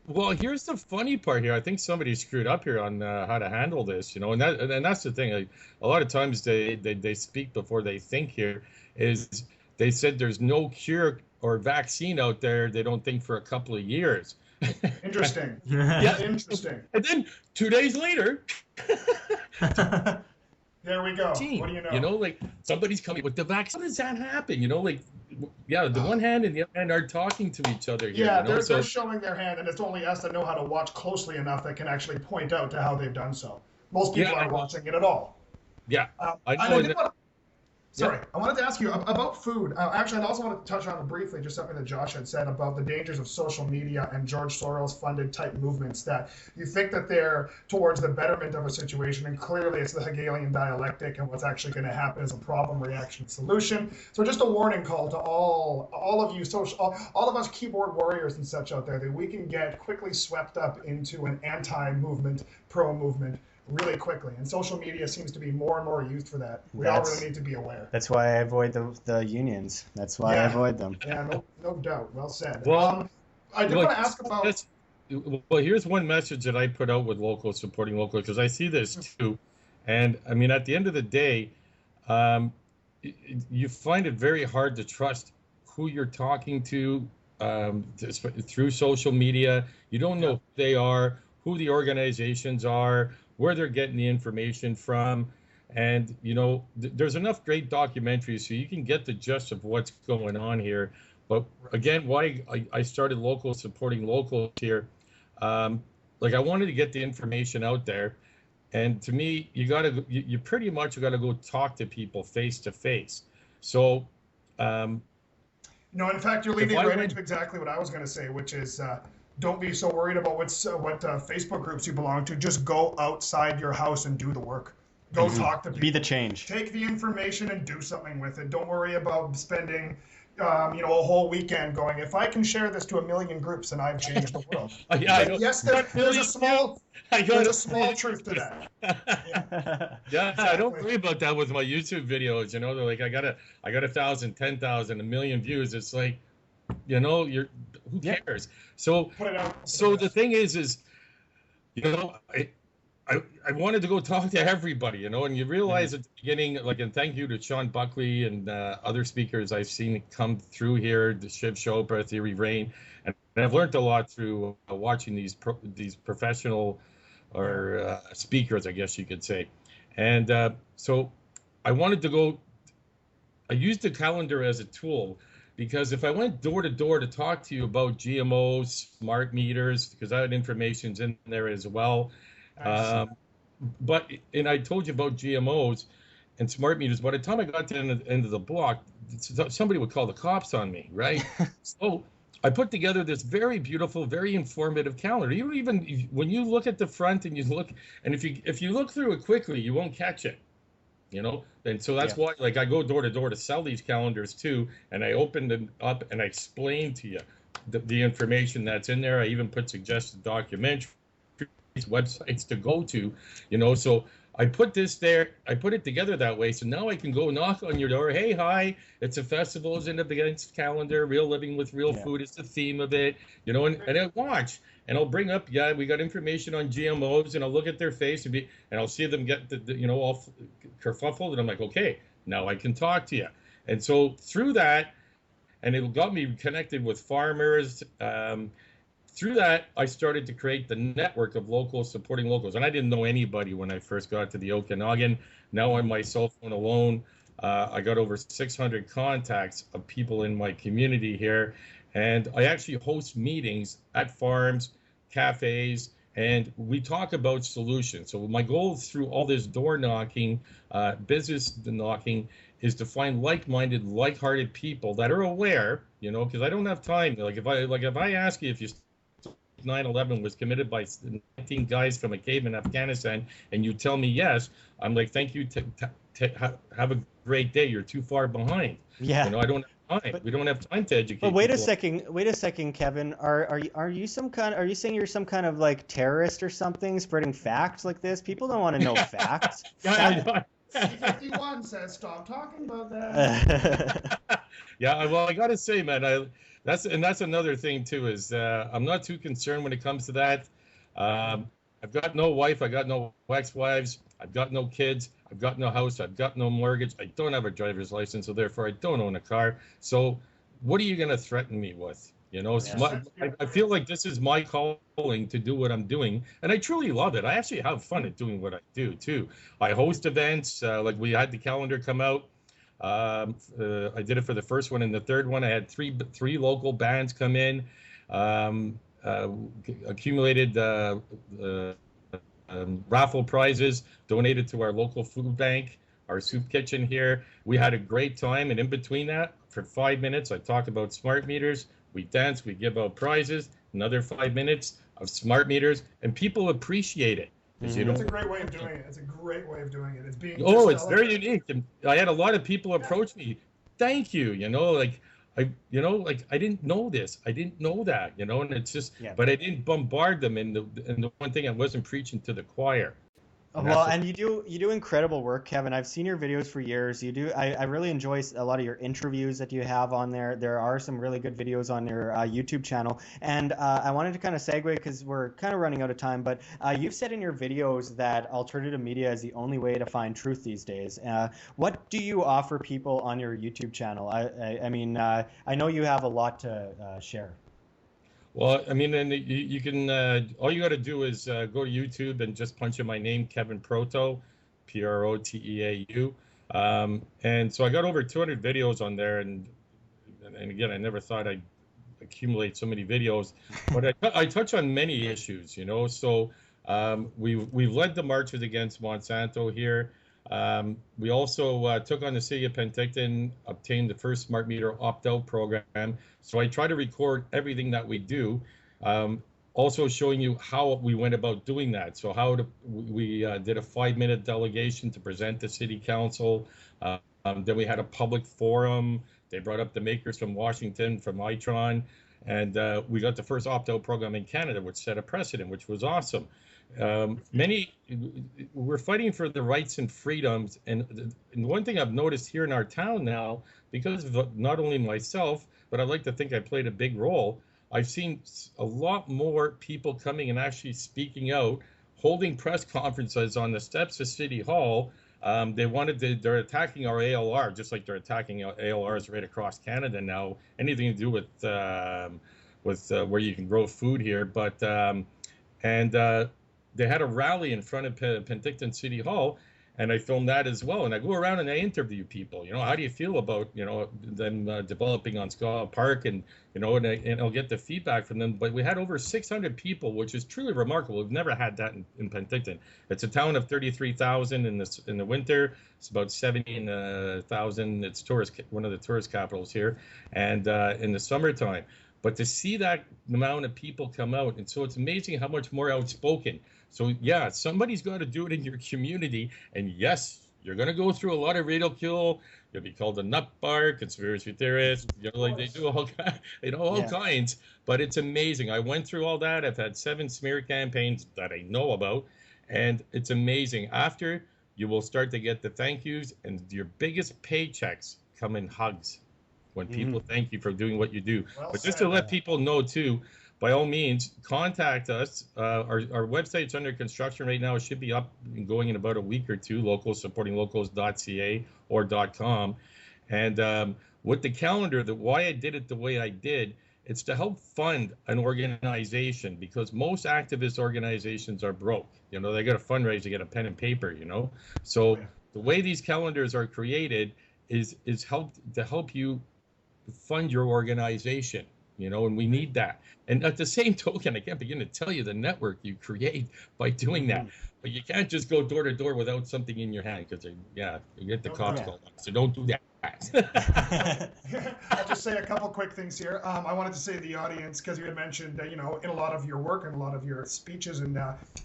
Well, here's the funny part here. I think somebody screwed up here on how to handle this, and that's the thing. Like, a lot of times they speak before they think. Here is they said there's no cure or vaccine out there. They don't think for a couple of years. Interesting. Yeah, interesting. And then 2 days later, there we go. What do you know? You know, like somebody's coming with the vaccine. How does that happen? You know, like the one hand and the other hand are talking to each other here. Yeah, you know? they're showing their hand, and it's only us that know how to watch closely enough that can actually point out to how they've done so. Most people aren't watching it at all. Yeah, I wanted to ask you about food. Actually, I also wanted to touch on it briefly, just something that Josh had said about the dangers of social media and George Soros-funded type movements, that you think that they're towards the betterment of a situation, and clearly it's the Hegelian dialectic, and what's actually going to happen is a problem, reaction, solution. So just a warning call to all of you, all of us keyboard warriors and such out there, that we can get quickly swept up into an anti-movement, pro-movement, really quickly, and social media seems to be more and more used for that. We all really need to be aware. That's why I avoid the unions. That's why I avoid them. Yeah, no doubt. Well said. Well, I did want to ask about... Well, here's one message that I put out with locals, supporting locals, because I see this too. And I mean, at the end of the day, you find it very hard to trust who you're talking to through social media. You don't know who they are, who the organizations are, where they're getting the information from. And, you know, there's enough great documentaries so you can get the gist of what's going on here. But again, why I started supporting locals here, like I wanted to get the information out there. And to me, you pretty much got to go talk to people face to face. So, in fact, you're leading right into exactly what I was going to say, which is, don't be so worried about what Facebook groups you belong to. Just go outside your house and do the work. Go talk to people. Be the change. Take the information and do something with it. Don't worry about spending, a whole weekend going, if I can share this to 1 million groups, then I've changed the world. Yes, there's a small truth to that. Yeah, exactly. I don't worry about that with my YouTube videos. They're like, I got 1,000, 10,000, 1 million views. It's like, who cares? So, the thing is, I wanted to go talk to everybody, and you realize at the beginning, like, and thank you to Sean Buckley and other speakers I've seen come through here, the Shiv Chopra, Thierry Rain, and I've learned a lot through watching these professional or speakers, I guess you could say. And so I wanted to go, I used the calendar as a tool because if I went door to door to talk to you about GMOs, smart meters, because that information's in there as well. And I told you about GMOs and smart meters. By the time I got to the end of the block, somebody would call the cops on me, right? So I put together this very beautiful, very informative calendar. You even when you look at the front and you look, and if you look through it quickly, you won't catch it, And so that's why, like, I go door to door to sell these calendars too, and I open them up and I explain to you the information that's in there. I even put suggested documentaries, websites to go to, so I put this there, I put it together that way, so now I can go knock on your door. Hey, hi, it's a Festivals in Against calendar, Real Living with Real Food is the theme of it, and I watch, and I'll bring up, we got information on GMOs, and I'll look at their face and I'll see them get all kerfuffled, and I'm like, okay, now I can talk to you. And so through that, and it got me connected with farmers. Through that, I started to create the network of locals supporting locals. And I didn't know anybody when I first got to the Okanagan. Now on my cell phone alone, I got over 600 contacts of people in my community here. And I actually host meetings at farms, cafes, and we talk about solutions. So my goal through all this door knocking, business knocking, is to find like-minded, like-hearted people that are aware, because I don't have time. Like if I ask you if you 9/11 was committed by 19 guys from a cave in Afghanistan, and you tell me yes, I'm like, thank you. Have a great day. You're too far behind. Yeah. I don't have time. We don't have time to educate. But wait a second, Kevin. Are you saying you're some kind of like terrorist or something, spreading facts like this? People don't want to know facts. C51 says stop talking about that. Yeah, well, I gotta say, man, that's another thing too, is I'm not too concerned when it comes to that. I've got no wife, I got no ex-wives, I've got no kids, I've got no house, I've got no mortgage, I don't have a driver's license, so therefore I don't own a car. So what are you going to threaten me with? I feel like this is my calling to do what I'm doing, and I truly love it. I actually have fun at doing what I do too. I host events, like we had the calendar come out. I did it for the first one and the third one. I had three local bands come in, accumulated raffle prizes, donated to our local food bank, our soup kitchen here. We had a great time, and in between that, for 5 minutes, I talk about smart meters. We dance, we give out prizes. Another 5 minutes of smart meters, and people appreciate it. It's a great way of doing it. It's a great way of doing it. It's being it's very unique. And I had a lot of people approach me. Thank you. I didn't know this. I didn't know that. And it's just. But I didn't bombard them. And the one thing, I wasn't preaching to the choir. And you do incredible work, Kevin. I've seen your videos for years. I really enjoy a lot of your interviews that you have on there. There are some really good videos on your YouTube channel. And I wanted to kind of segue, because we're kind of running out of time, but you've said in your videos that alternative media is the only way to find truth these days. What do you offer people on your YouTube channel? I know you have a lot to share. Well, I mean, and you can, all you got to do is go to YouTube and just punch in my name, Kevin Proteau, Proteau. And so I got over 200 videos on there. And again, I never thought I'd accumulate so many videos, but I touch on many issues, So we've led the marches against Monsanto here. We also took on the city of Penticton, obtained the first smart meter opt-out program. So I try to record everything that we do, also showing you how we went about doing that. So we did a 5-minute delegation to present to city council. Then we had a public forum. They brought up the makers from Washington, from Itron, and we got the first opt-out program in Canada, which set a precedent, which was awesome. We're fighting for the rights and freedoms, and one thing I've noticed here in our town now, because of not only myself, but I'd like to think I played a big role, I've seen a lot more people coming and actually speaking out holding press conferences on the steps of City Hall. They're attacking our ALR, just like they're attacking ALRs right across Canada now. Anything to do with where you can grow food here. But they had a rally in front of Penticton City Hall, and I filmed that as well. And I go around and I interview people. How do you feel about them developing on Scala Park, and and I'll get the feedback from them. But we had over 600 people, which is truly remarkable. We've never had that in Penticton. It's a town of 33,000 in the winter. It's about 70,000. It's one of the tourist capitals here, and in the summertime. But to see that amount of people come out, and so it's amazing how much more outspoken. So yeah, somebody's got to do it in your community. And yes, you're going to go through a lot of ridicule. You'll be called a nutbar, conspiracy theorist. Like they do all kinds. But it's amazing. I went through all that. I've had 7 smear campaigns that I know about, and it's amazing. After, you will start to get the thank yous, and your biggest paychecks come in hugs when people thank you for doing what you do. Well, but just to let people know too, by all means, contact us. Our website's under construction right now. It should be up and going in about a week or two, locals supportinglocals.ca or .com. And with the calendar, why I did it the way I did, it's to help fund an organization, because most activist organizations are broke. They got to fundraise to get a pen and paper, So the way these calendars are created is to help you fund your organization, and we need that. And at the same token, I can't begin to tell you the network you create by doing that. But you can't just go door to door without something in your hand, because you get the cops called. So don't do that. I'll just say a couple quick things here. I wanted to say to the audience, because you had mentioned, in a lot of your work and a lot of your speeches and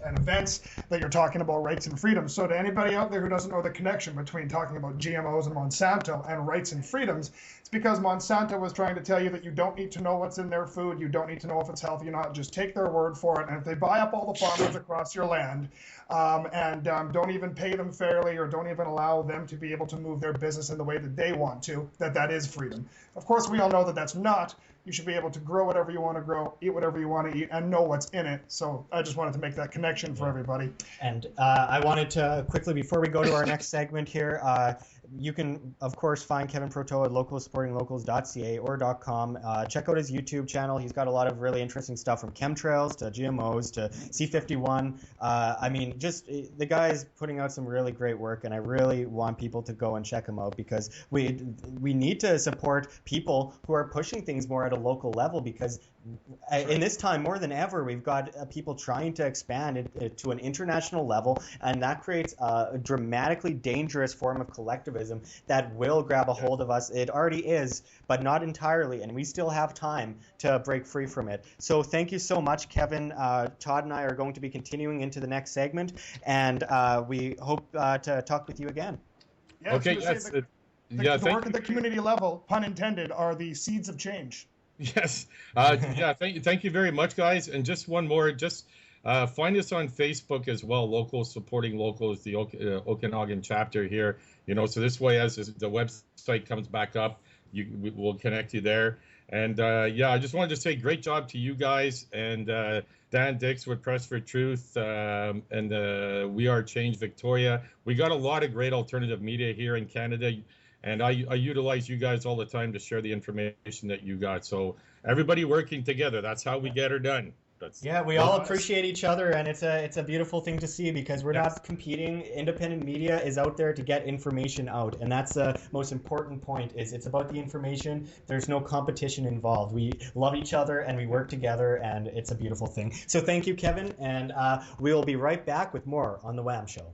events that you're talking about rights and freedoms. So to anybody out there who doesn't know the connection between talking about GMOs and Monsanto and rights and freedoms, it's because Monsanto was trying to tell you that you don't need to know what's in their food. You don't need to know if it's healthy or not. Just take their word for it. And if they buy up all the farmers across your land, and don't even pay them fairly, or don't even allow them to be able to move their business in the way that they want to, that is freedom. Of course, we all know that that's not. You should be able to grow whatever you want to grow, eat whatever you want to eat, and know what's in it. So I just wanted to make that connection for everybody. And I wanted to quickly, before we go to our next segment here, you can, of course, find Kevin Proteau at localsupportinglocals.ca or .com. Check out his YouTube channel. He's got a lot of really interesting stuff, from chemtrails to GMOs to C51. Just the guy's putting out some really great work, and I really want people to go and check him out, because we need to support people who are pushing things more at a local level, because in this time more than ever, we've got people trying to expand it to an international level, and that creates a dramatically dangerous form of collectivism that will grab a hold of us. It already is, but not entirely, and we still have time to break free from it. So thank you so much, Kevin. Todd and I are going to be continuing into the next segment, and we hope to talk with you again. Yeah, okay, yes. The work at the community level, pun intended, are the seeds of change. Yes. Thank you very much, guys. And just one more, find us on Facebook as well, Locals Supporting Locals, the Okanagan chapter here. So this way, as the website comes back up, we'll connect you there. And I just wanted to say great job to you guys, and Dan Dix with Press for Truth, and We Are Change Victoria. We got a lot of great alternative media here in Canada. And I utilize you guys all the time to share the information that you got. So everybody working together, that's how we get her done. We all appreciate each other, and it's a beautiful thing to see, because we're not competing. Independent media is out there to get information out, and that's the most important point. Is it's about the information. There's no competition involved. We love each other and we work together, and it's a beautiful thing. So thank you, Kevin, and we'll be right back with more on the WAM Show.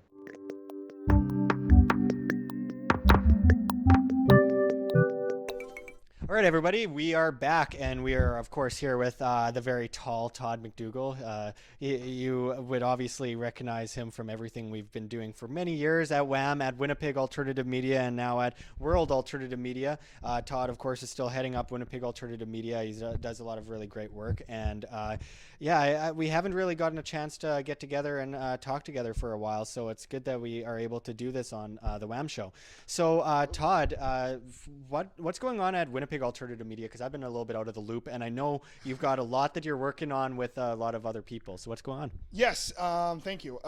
All right, everybody, we are back, and we are, of course, here with the very tall Todd McDougall. You would obviously recognize him from everything we've been doing for many years at WAM, at Winnipeg Alternative Media, and now at World Alternative Media. Todd, of course, is still heading up Winnipeg Alternative Media. He does a lot of really great work, and we haven't really gotten a chance to get together and talk together for a while, so it's good that we are able to do this on the WAM Show. So, Todd, what's going on at Winnipeg Winnipeg Alternative Media, because I've been a little bit out of the loop, and I know you've got a lot that you're working on with a lot of other people. So what's going on? Yes, thank you.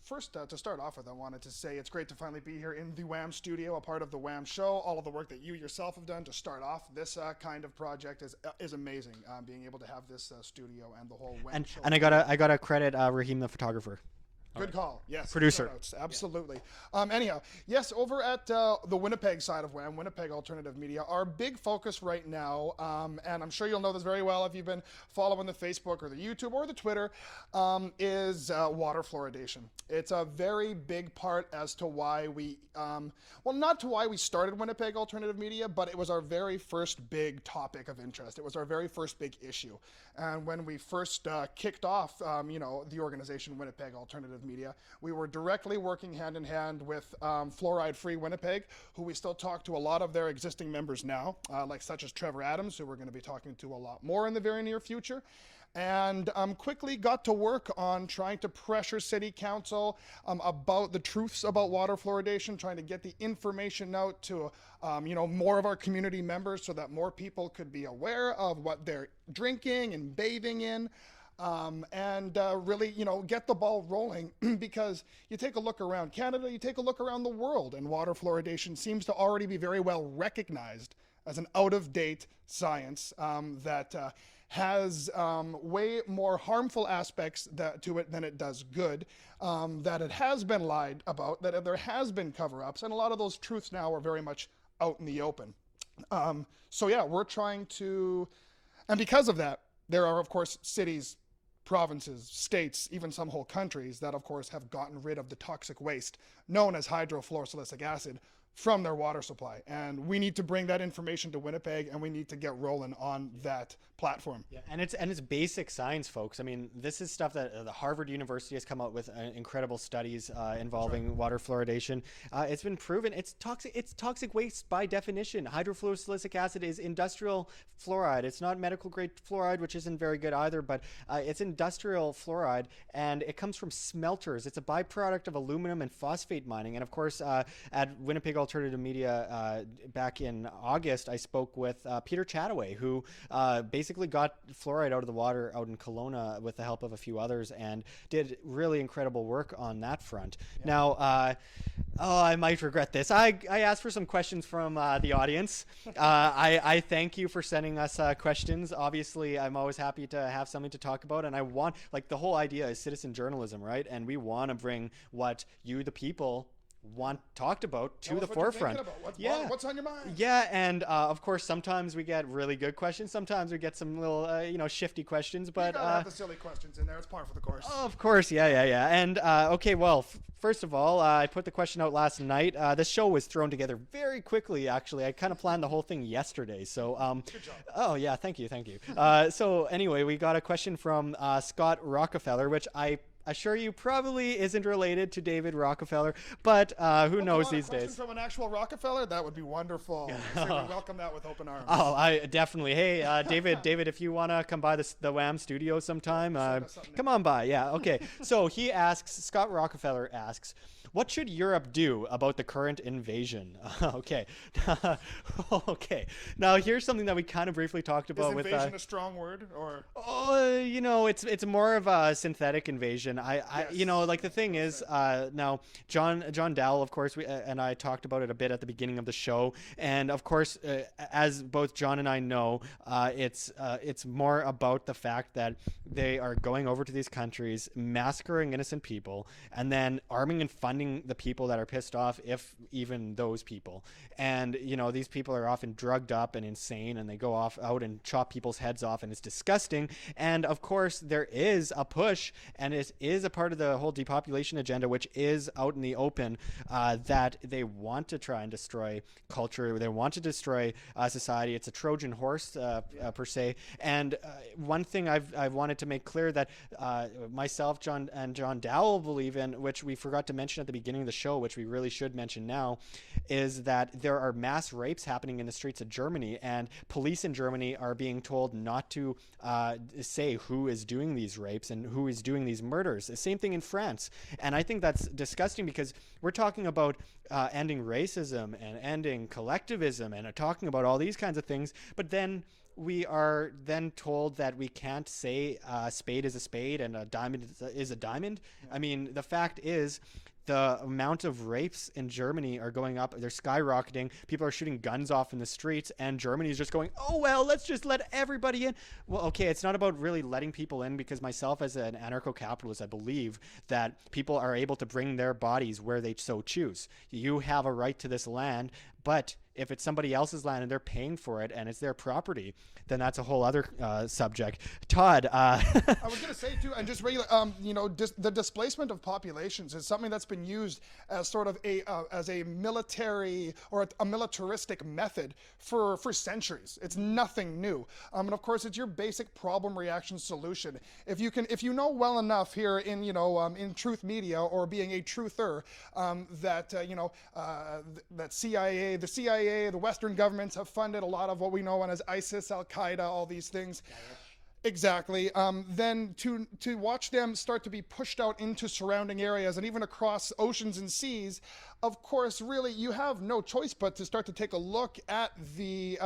First, to start off with, I wanted to say it's great to finally be here in the WAM studio, a part of the WAM show. All of the work that you yourself have done to start off this kind of project is amazing. Being able to have this studio and the whole WAM show. And I gotta credit Raheem the photographer. Good call. Yes. Producer. Absolutely. Anyhow, yes, over at the Winnipeg side of WAM, Winnipeg Alternative Media, our big focus right now, and I'm sure you'll know this very well if you've been following the Facebook or the YouTube or the Twitter, is water fluoridation. It's a very big part as to why we, not to why we started Winnipeg Alternative Media, but it was our very first big topic of interest. It was our very first big issue. And when we first kicked off, the organization Winnipeg Alternative Media, we were directly working hand in hand with Fluoride Free Winnipeg, who we still talk to a lot of their existing members now, such as Trevor Adams, who we're going to be talking to a lot more in the very near future. And quickly got to work on trying to pressure City Council about the truths about water fluoridation, trying to get the information out to more of our community members so that more people could be aware of what they're drinking and bathing in. Really, get the ball rolling because you take a look around Canada, you take a look around the world, and water fluoridation seems to already be very well recognized as an out-of-date science that has way more harmful aspects to it than it does good, that it has been lied about, that there has been cover-ups, and a lot of those truths now are very much out in the open. We're trying to, and because of that, there are, of course, cities, provinces, states, even some whole countries that, of course, have gotten rid of the toxic waste known as hydrofluorosilicic acid from their water supply. And we need to bring that information to Winnipeg, and we need to get rolling on that platform. Yeah, and it's basic science, folks. I mean, this is stuff that the Harvard University has come out with incredible studies involving water fluoridation. It's been proven it's toxic. It's toxic waste by definition. Hydrofluorosilicic acid is industrial fluoride. It's not medical grade fluoride, which isn't very good either, but it's industrial fluoride, and it comes from smelters. It's a byproduct of aluminum and phosphate mining. And of course, at Winnipeg Alternative Media back in August, I spoke with Peter Chataway, who basically got fluoride out of the water out in Kelowna with the help of a few others, and did really incredible work on that front. Yeah. Now, I might regret this. I asked for some questions from the audience. I thank you for sending us questions. Obviously, I'm always happy to have something to talk about, and I want, the whole idea is citizen journalism, right? And we want to bring what you, the people, want talked about to the forefront. What's on your mind? Yeah, and of course, sometimes we get really good questions. Sometimes we get some little, shifty questions. But you gotta have the silly questions in there. It's par for the course. Of course, yeah. And okay, well, first of all, I put the question out last night. This show was thrown together very quickly. Actually, I kind of planned the whole thing yesterday. So, good job. Oh yeah, thank you. So anyway, we got a question from Scott Rockefeller, which I assure you probably isn't related to David Rockefeller, but who knows these days. From an actual Rockefeller, that would be wonderful. So we welcome that with open arms. Oh, I definitely. Hey, David, if you want to come by the WAM studio sometime, come on by. Yeah, okay. So Scott Rockefeller asks, what should Europe do about the current invasion? Okay. Okay. Now, here's something that we kind of briefly talked about. Is invasion a strong word? Or? It's more of a synthetic invasion. The thing is, now, John Doull, of course, and I talked about it a bit at the beginning of the show. And, of course, as both John and I know, it's more about the fact that they are going over to these countries, massacring innocent people, and then arming and funding the people that are pissed off, if even those people. And these people are often drugged up and insane, and they go out and chop people's heads off, and it's disgusting. And of course there is a push, and it is a part of the whole depopulation agenda, which is out in the open, that they want to try and destroy culture, they want to destroy society. It's a Trojan horse per se. And one thing I've wanted to make clear that myself, John Doull believe in, which we forgot to mention at the beginning of the show, which we really should mention now, is that there are mass rapes happening in the streets of Germany, and police in Germany are being told not to say who who is doing these rapes and who is doing these murders. The same thing in France. And I think that's disgusting because we're talking about ending racism and ending collectivism and talking about all these kinds of things, but then we are then told that we can't say a spade is a spade and a diamond is a diamond. Yeah. I mean, the fact is, the amount of rapes in Germany are going up. They're skyrocketing. People are shooting guns off in the streets, and Germany is just going, oh, well, let's just let everybody in. Well, okay, it's not about really letting people in, because myself as an anarcho-capitalist, I believe that people are able to bring their bodies where they so choose. You have a right to this land, but if it's somebody else's land and they're paying for it and it's their property, then that's a whole other subject. Todd, I was going to say too, and just regular, the displacement of populations is something that's been used as sort of a military or a militaristic method for centuries. It's nothing new, and of course, it's your basic problem reaction solution. If you know well enough here in in truth media or being a truther, that the CIA, the Western governments have funded a lot of what we know as ISIS, Al-Qaeda, all these things. Exactly. Then to watch them start to be pushed out into surrounding areas and even across oceans and seas, of course, really, you have no choice but to start to take a look at the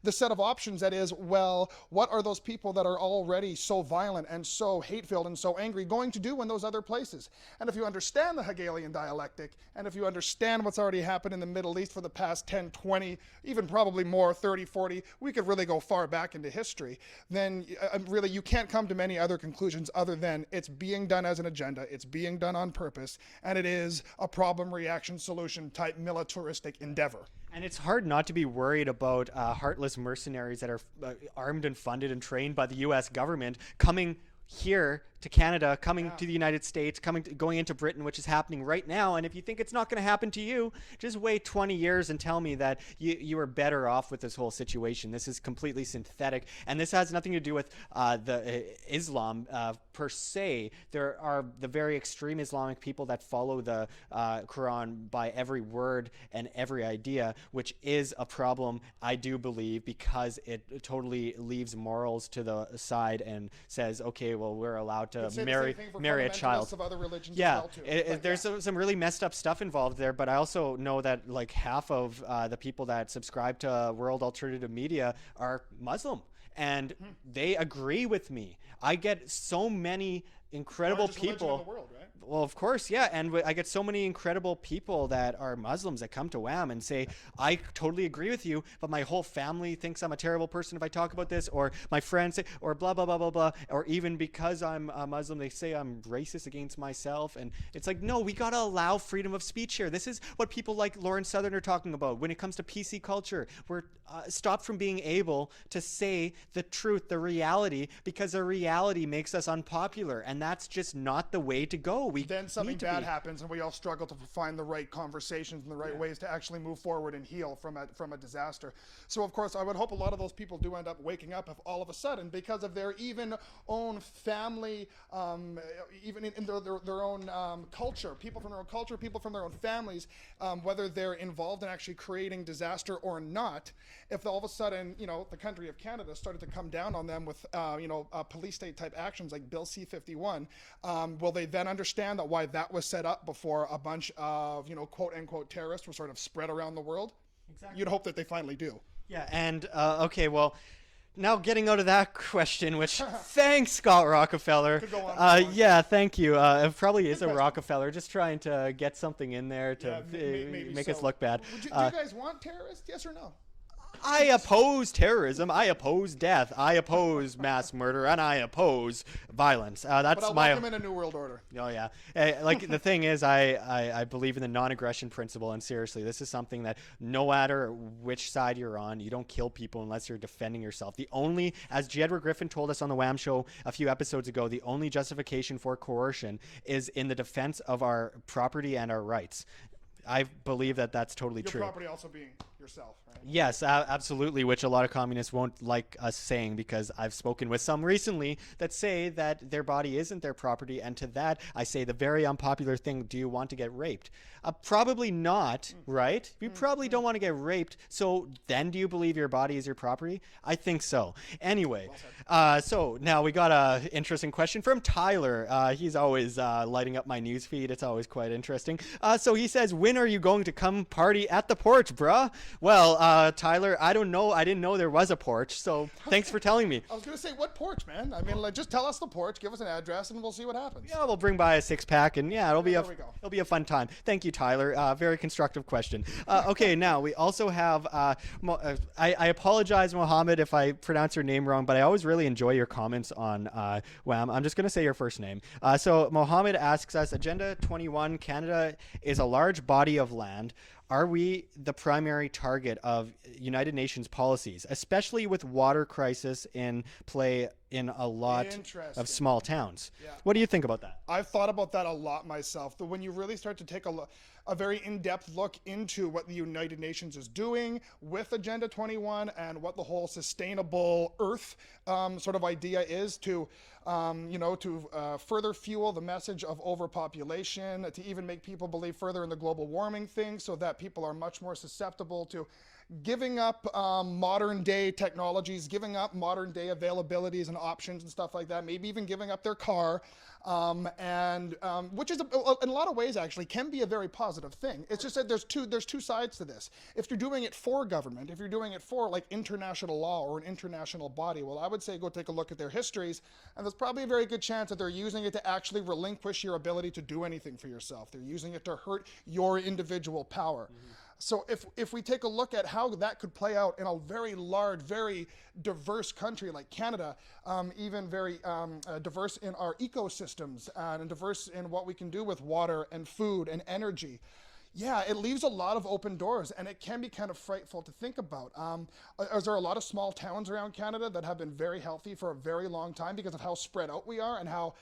set of options. That is, well, what are those people that are already so violent and so hate-filled and so angry going to do in those other places? And if you understand the Hegelian dialectic, and if you understand what's already happened in the Middle East for the past 10, 20, even probably more, 30, 40, we could really go far back into history, then really you can't come to many other conclusions other than it's being done as an agenda, it's being done on purpose, and it is a problem reaction solution type militaristic endeavor. And it's hard not to be worried about heartless mercenaries that are armed and funded and trained by the U.S. government coming here to Canada, coming to the United States, going into Britain, which is happening right now. And if you think it's not going to happen to you, just wait 20 years and tell me that you are better off with this whole situation. This is completely synthetic, and this has nothing to do with the Islam per se. There are the very extreme Islamic people that follow the Quran by every word and every idea, which is a problem, I do believe, because it totally leaves morals to the side and says, okay, well, we're allowed to marry a child. Of other religions yeah, as well too. There's some really messed up stuff involved there, but I also know that like half of the people that subscribe to World Alternative Media are Muslim, and they agree with me. I get so many incredible people. In the world, right? Well, of course, yeah, and I get so many incredible people that are Muslims that come to WAM and say, I totally agree with you, but my whole family thinks I'm a terrible person if I talk about this, or my friends say, or blah, blah, blah, blah, blah, or even because I'm a Muslim, they say I'm racist against myself, and it's like, no, we gotta allow freedom of speech here. This is what people like Lauren Southern are talking about when it comes to PC culture. We're stopped from being able to say the truth, the reality, because the reality makes us unpopular, and that's just not the way to go. Then something bad happens, and we all struggle to find the right conversations and the right ways to actually move forward and heal from a disaster. So, of course, I would hope a lot of those people do end up waking up if all of a sudden, because of their even own family, even in their own culture, people from their own culture, people from their own families, whether they're involved in actually creating disaster or not, if all of a sudden, the country of Canada started to come down on them with, police state type actions like Bill C-51, will they then understand that why that was set up before a bunch of, quote unquote terrorists were sort of spread around the world? Exactly. You'd hope that they finally do. Yeah, and okay, well, now getting out of that question, which thanks, Scott Rockefeller. Could go on. Yeah, thank you. It probably is a Rockefeller, just trying to get something in there to make us look bad. Do you guys want terrorists? Yes or no? I oppose terrorism. I oppose death. I oppose mass murder, and I oppose violence. That's but I'll my. welcome in a new world order. Oh yeah, like the thing is, I believe in the non-aggression principle, and seriously, this is something that no matter which side you're on, you don't kill people unless you're defending yourself. The only, as J. Edward Griffin told us on the WAM show a few episodes ago, the only justification for coercion is in the defense of our property and our rights. I believe that that's totally true. Your property also being yourself, right? Yes, absolutely, which a lot of communists won't like us saying, because I've spoken with some recently that say that their body isn't their property, and to that I say the very unpopular thing, do you want to get raped? Probably not, right? You probably don't want to get raped, so then do you believe your body is your property? I think so. Anyway, so now we got a interesting question from Tyler. He's always lighting up my news feed. It's always quite interesting. So he says, when are you going to come party at the porch, bruh? Well, Tyler, I don't know. I didn't know there was a porch, so thanks for telling me. I was going to say, what porch, man? I mean, like, just tell us the porch, give us an address, and we'll see what happens. Yeah, we'll bring by a 6-pack, and yeah, it'll be There we go. it'll be a fun time. Thank you, Tyler. Very constructive question. Okay, now we also have. I apologize, Mohammed, if I pronounce your name wrong, but I always really enjoy your comments on WAM. I'm just going to say your first name. So Mohammed asks us, Agenda 21, Canada is a large body of land. Are we the primary target of United Nations policies, especially with water crisis in play in a lot of small towns? Yeah. What do you think about that? I've thought about that a lot myself. That when you really start to take a very in-depth look into what the United Nations is doing with Agenda 21 and what the whole sustainable Earth sort of idea is to further fuel the message of overpopulation, to even make people believe further in the global warming thing, so that people are much more susceptible to giving up modern day technologies, giving up modern day availabilities and options and stuff like that, maybe even giving up their car, which is in a lot of ways actually can be a very positive thing. It's just that there's two sides to this. If you're doing it for government, if you're doing it for like international law or an international body, well, I would say go take a look at their histories, and there's probably a very good chance that they're using it to actually relinquish your ability to do anything for yourself. They're using it to hurt your individual power. Mm-hmm. So if we take a look at how that could play out in a very large, very diverse country like Canada, even very diverse in our ecosystems and diverse in what we can do with water and food and energy, yeah, it leaves a lot of open doors, and it can be kind of frightful to think about. There are a lot of small towns around Canada that have been very healthy for a very long time because of how spread out we are, and how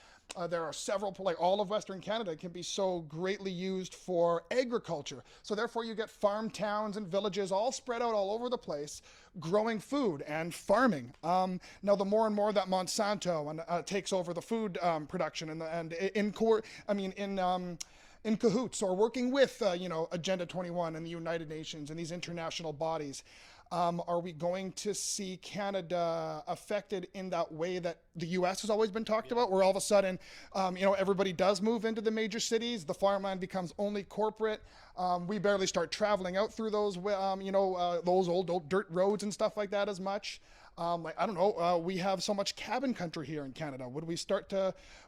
there are several, like all of Western Canada can be so greatly used for agriculture. So therefore you get farm towns and villages all spread out all over the place, growing food and farming. Now the more and more that Monsanto takes over the food production in cahoots or working with Agenda 21 and the United Nations and these international bodies, are we going to see Canada affected in that way that the U.S. has always been talked about, where all of a sudden, everybody does move into the major cities, the farmland becomes only corporate, we barely start traveling out through those old dirt roads and stuff like that as much. I don't know, we have so much cabin country here in Canada.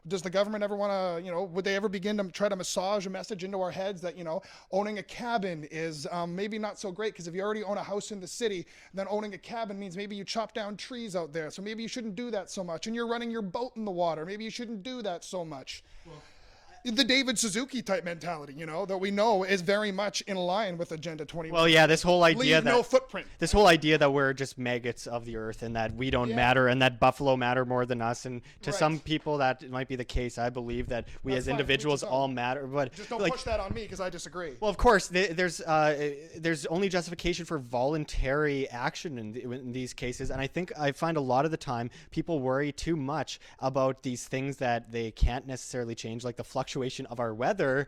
Does the government ever want to, would they ever begin to try to massage a message into our heads that, owning a cabin is maybe not so great, because if you already own a house in the city, then owning a cabin means maybe you chop down trees out there. So maybe you shouldn't do that so much. And you're running your boat in the water. Maybe you shouldn't do that so much. Well, the David Suzuki type mentality, that we know is very much in line with Agenda 21. Well, yeah, this whole idea Leave no footprint. This whole idea that we're just maggots of the earth and that we don't matter and that buffalo matter more than us, and to some people that might be the case. I believe that we as individuals all matter, but just don't push that on me, because I disagree. Well, of course, there's only justification for voluntary action in these cases, and I find a lot of the time people worry too much about these things that they can't necessarily change, like the fluctuation of our weather,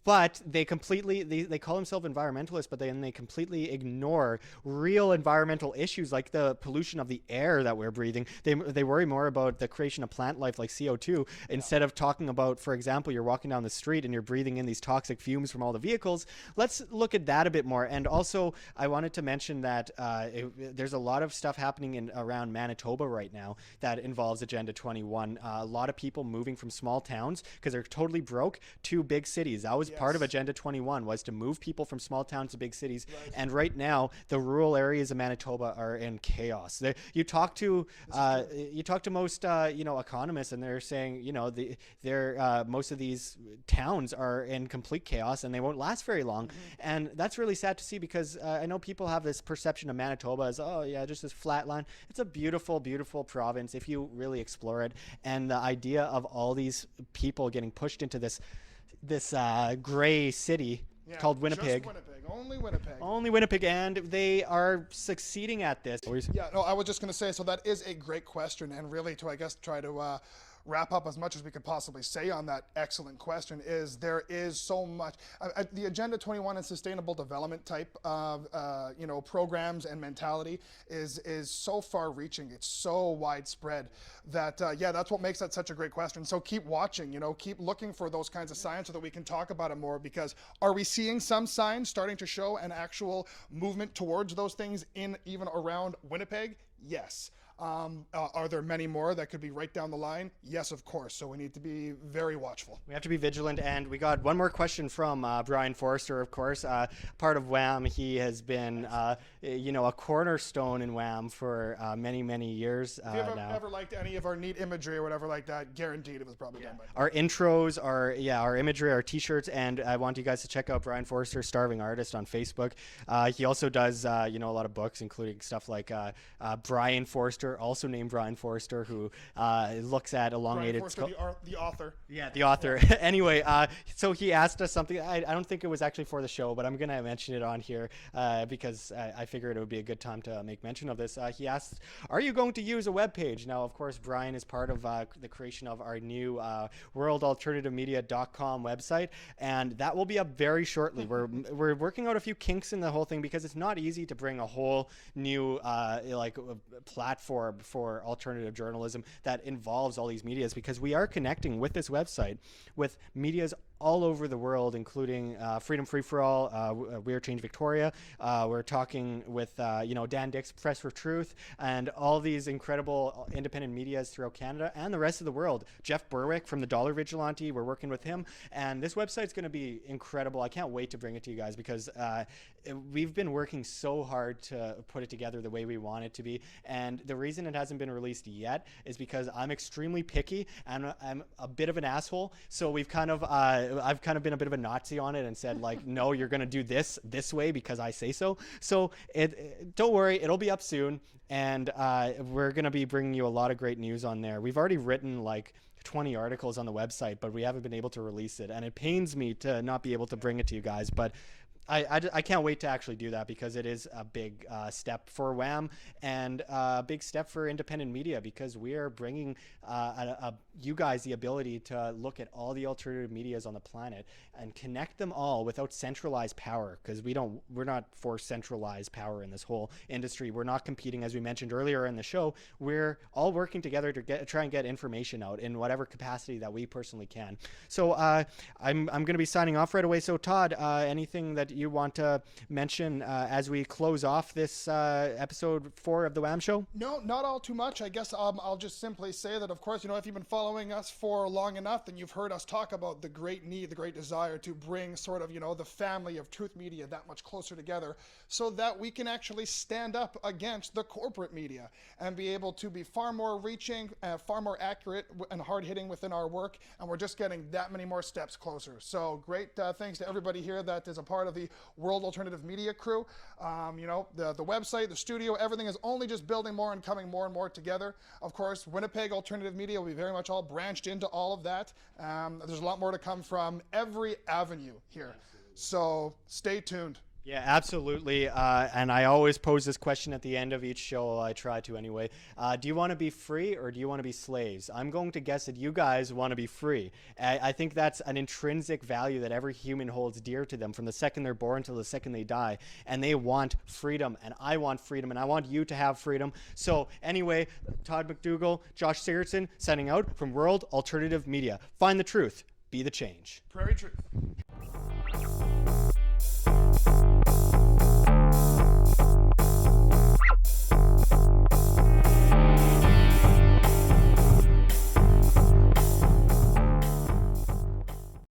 but they call themselves environmentalists, but then they completely ignore real environmental issues like the pollution of the air that we're breathing. They worry more about the creation of plant life like CO2 instead of talking about, for example, you're walking down the street and you're breathing in these toxic fumes from all the vehicles. Let's look at that a bit more. And also, I wanted to mention that there's a lot of stuff happening around Manitoba right now that involves Agenda 21. A lot of people moving from small towns because they're totally broke to big cities. That was part of Agenda 21, was to move people from small towns to big cities. Right. And right now, the rural areas of Manitoba are in chaos. You talk to most economists, and they're saying most of these towns are in complete chaos and they won't last very long. Mm-hmm. And that's really sad to see, because I know people have this perception of Manitoba as just this flat line. It's a beautiful, beautiful province if you really explore it. And the idea of all these people getting pushed into this gray city Yeah, called Winnipeg. Just Winnipeg. Only Winnipeg. Only Winnipeg, and they are succeeding at this. Yeah, no, I was just going to say, so that is a great question, and really to, I guess, try to wrap up as much as we could possibly say on that excellent question is there is so much. The Agenda 21 and Sustainable Development type of programs and mentality is so far-reaching. It's so widespread that, that's what makes that such a great question. So keep watching, keep looking for those kinds of signs so that we can talk about it more, because are we seeing some signs starting to show an actual movement towards those things in even around Winnipeg? Yes. Are there many more that could be right down the line? Yes, of course. So we need to be very watchful. We have to be vigilant. And we got one more question from Brian Forrester, of course, part of WAM. He has been, a cornerstone in WAM for many, many years if you now. ever liked any of our neat imagery or whatever like that, guaranteed it was probably done by our intros, our imagery, our t-shirts, and I want you guys to check out Brian Forrester, Starving Artist, on Facebook. He also does, a lot of books, including stuff like Brian Forrester, also named Brian Forrester, who looks at elongated... Brian Forrester, the author. Yeah, the author. Yeah. Anyway, so he asked us something. I don't think it was actually for the show, but I'm going to mention it on here because I figured it would be a good time to make mention of this. He asked, are you going to use a web page? Now, of course, Brian is part of the creation of our new worldalternativemedia.com website, and that will be up very shortly. We're working out a few kinks in the whole thing because it's not easy to bring a whole new platform for alternative journalism that involves all these medias, because we are connecting with this website with medias all over the world, including Freedom Free for All, We Are Change Victoria. We're talking with Dan Dix, Press for Truth, and all these incredible independent medias throughout Canada and the rest of the world. Jeff Berwick from the Dollar Vigilante, we're working with him, and this website's going to be incredible. I can't wait to bring it to you guys because we've been working so hard to put it together the way we want it to be, and the reason it hasn't been released yet is because I'm extremely picky and I'm a bit of an asshole. So I've kind of been a bit of a Nazi on it and said, like, no, you're going to do this way because I say so. So don't worry, it'll be up soon, and we're going to be bringing you a lot of great news on there. We've already written like 20 articles on the website, but we haven't been able to release it, and it pains me to not be able to bring it to you guys, but I can't wait to actually do that because it is a big step for WAM and a big step for independent media, because we are bringing you guys the ability to look at all the alternative medias on the planet and connect them all without centralized power, because we're not for centralized power in this whole industry. We're not competing, as we mentioned earlier in the show. We're all working together to try and get information out in whatever capacity that we personally can. So I'm going to be signing off right away. So Todd, anything that you want to mention as we close off this episode 4 of the WAM show? No, not all too much. I guess I'll just simply say that, of course, if you've been following us for long enough, then you've heard us talk about the great need, the great desire to bring sort of, the family of truth media that much closer together so that we can actually stand up against the corporate media and be able to be far more reaching, far more accurate and hard-hitting within our work. And we're just getting that many more steps closer. So great thanks to everybody here that is a part of the World Alternative Media crew. The website, the studio, everything is only just building more and coming more and more together. Of course, Winnipeg Alternative Media will be very much all branched into all of that. There's a lot more to come from every avenue here. So stay tuned. Yeah, absolutely. And I always pose this question at the end of each show. I try to anyway. Do you want to be free or do you want to be slaves? I'm going to guess that you guys want to be free. I think that's an intrinsic value that every human holds dear to them from the second they're born till the second they die. And they want freedom, and I want freedom, and I want you to have freedom. So anyway, Todd McDougall, Josh Sigurdson, signing out from World Alternative Media. Find the truth. Be the change. Prairie Truth.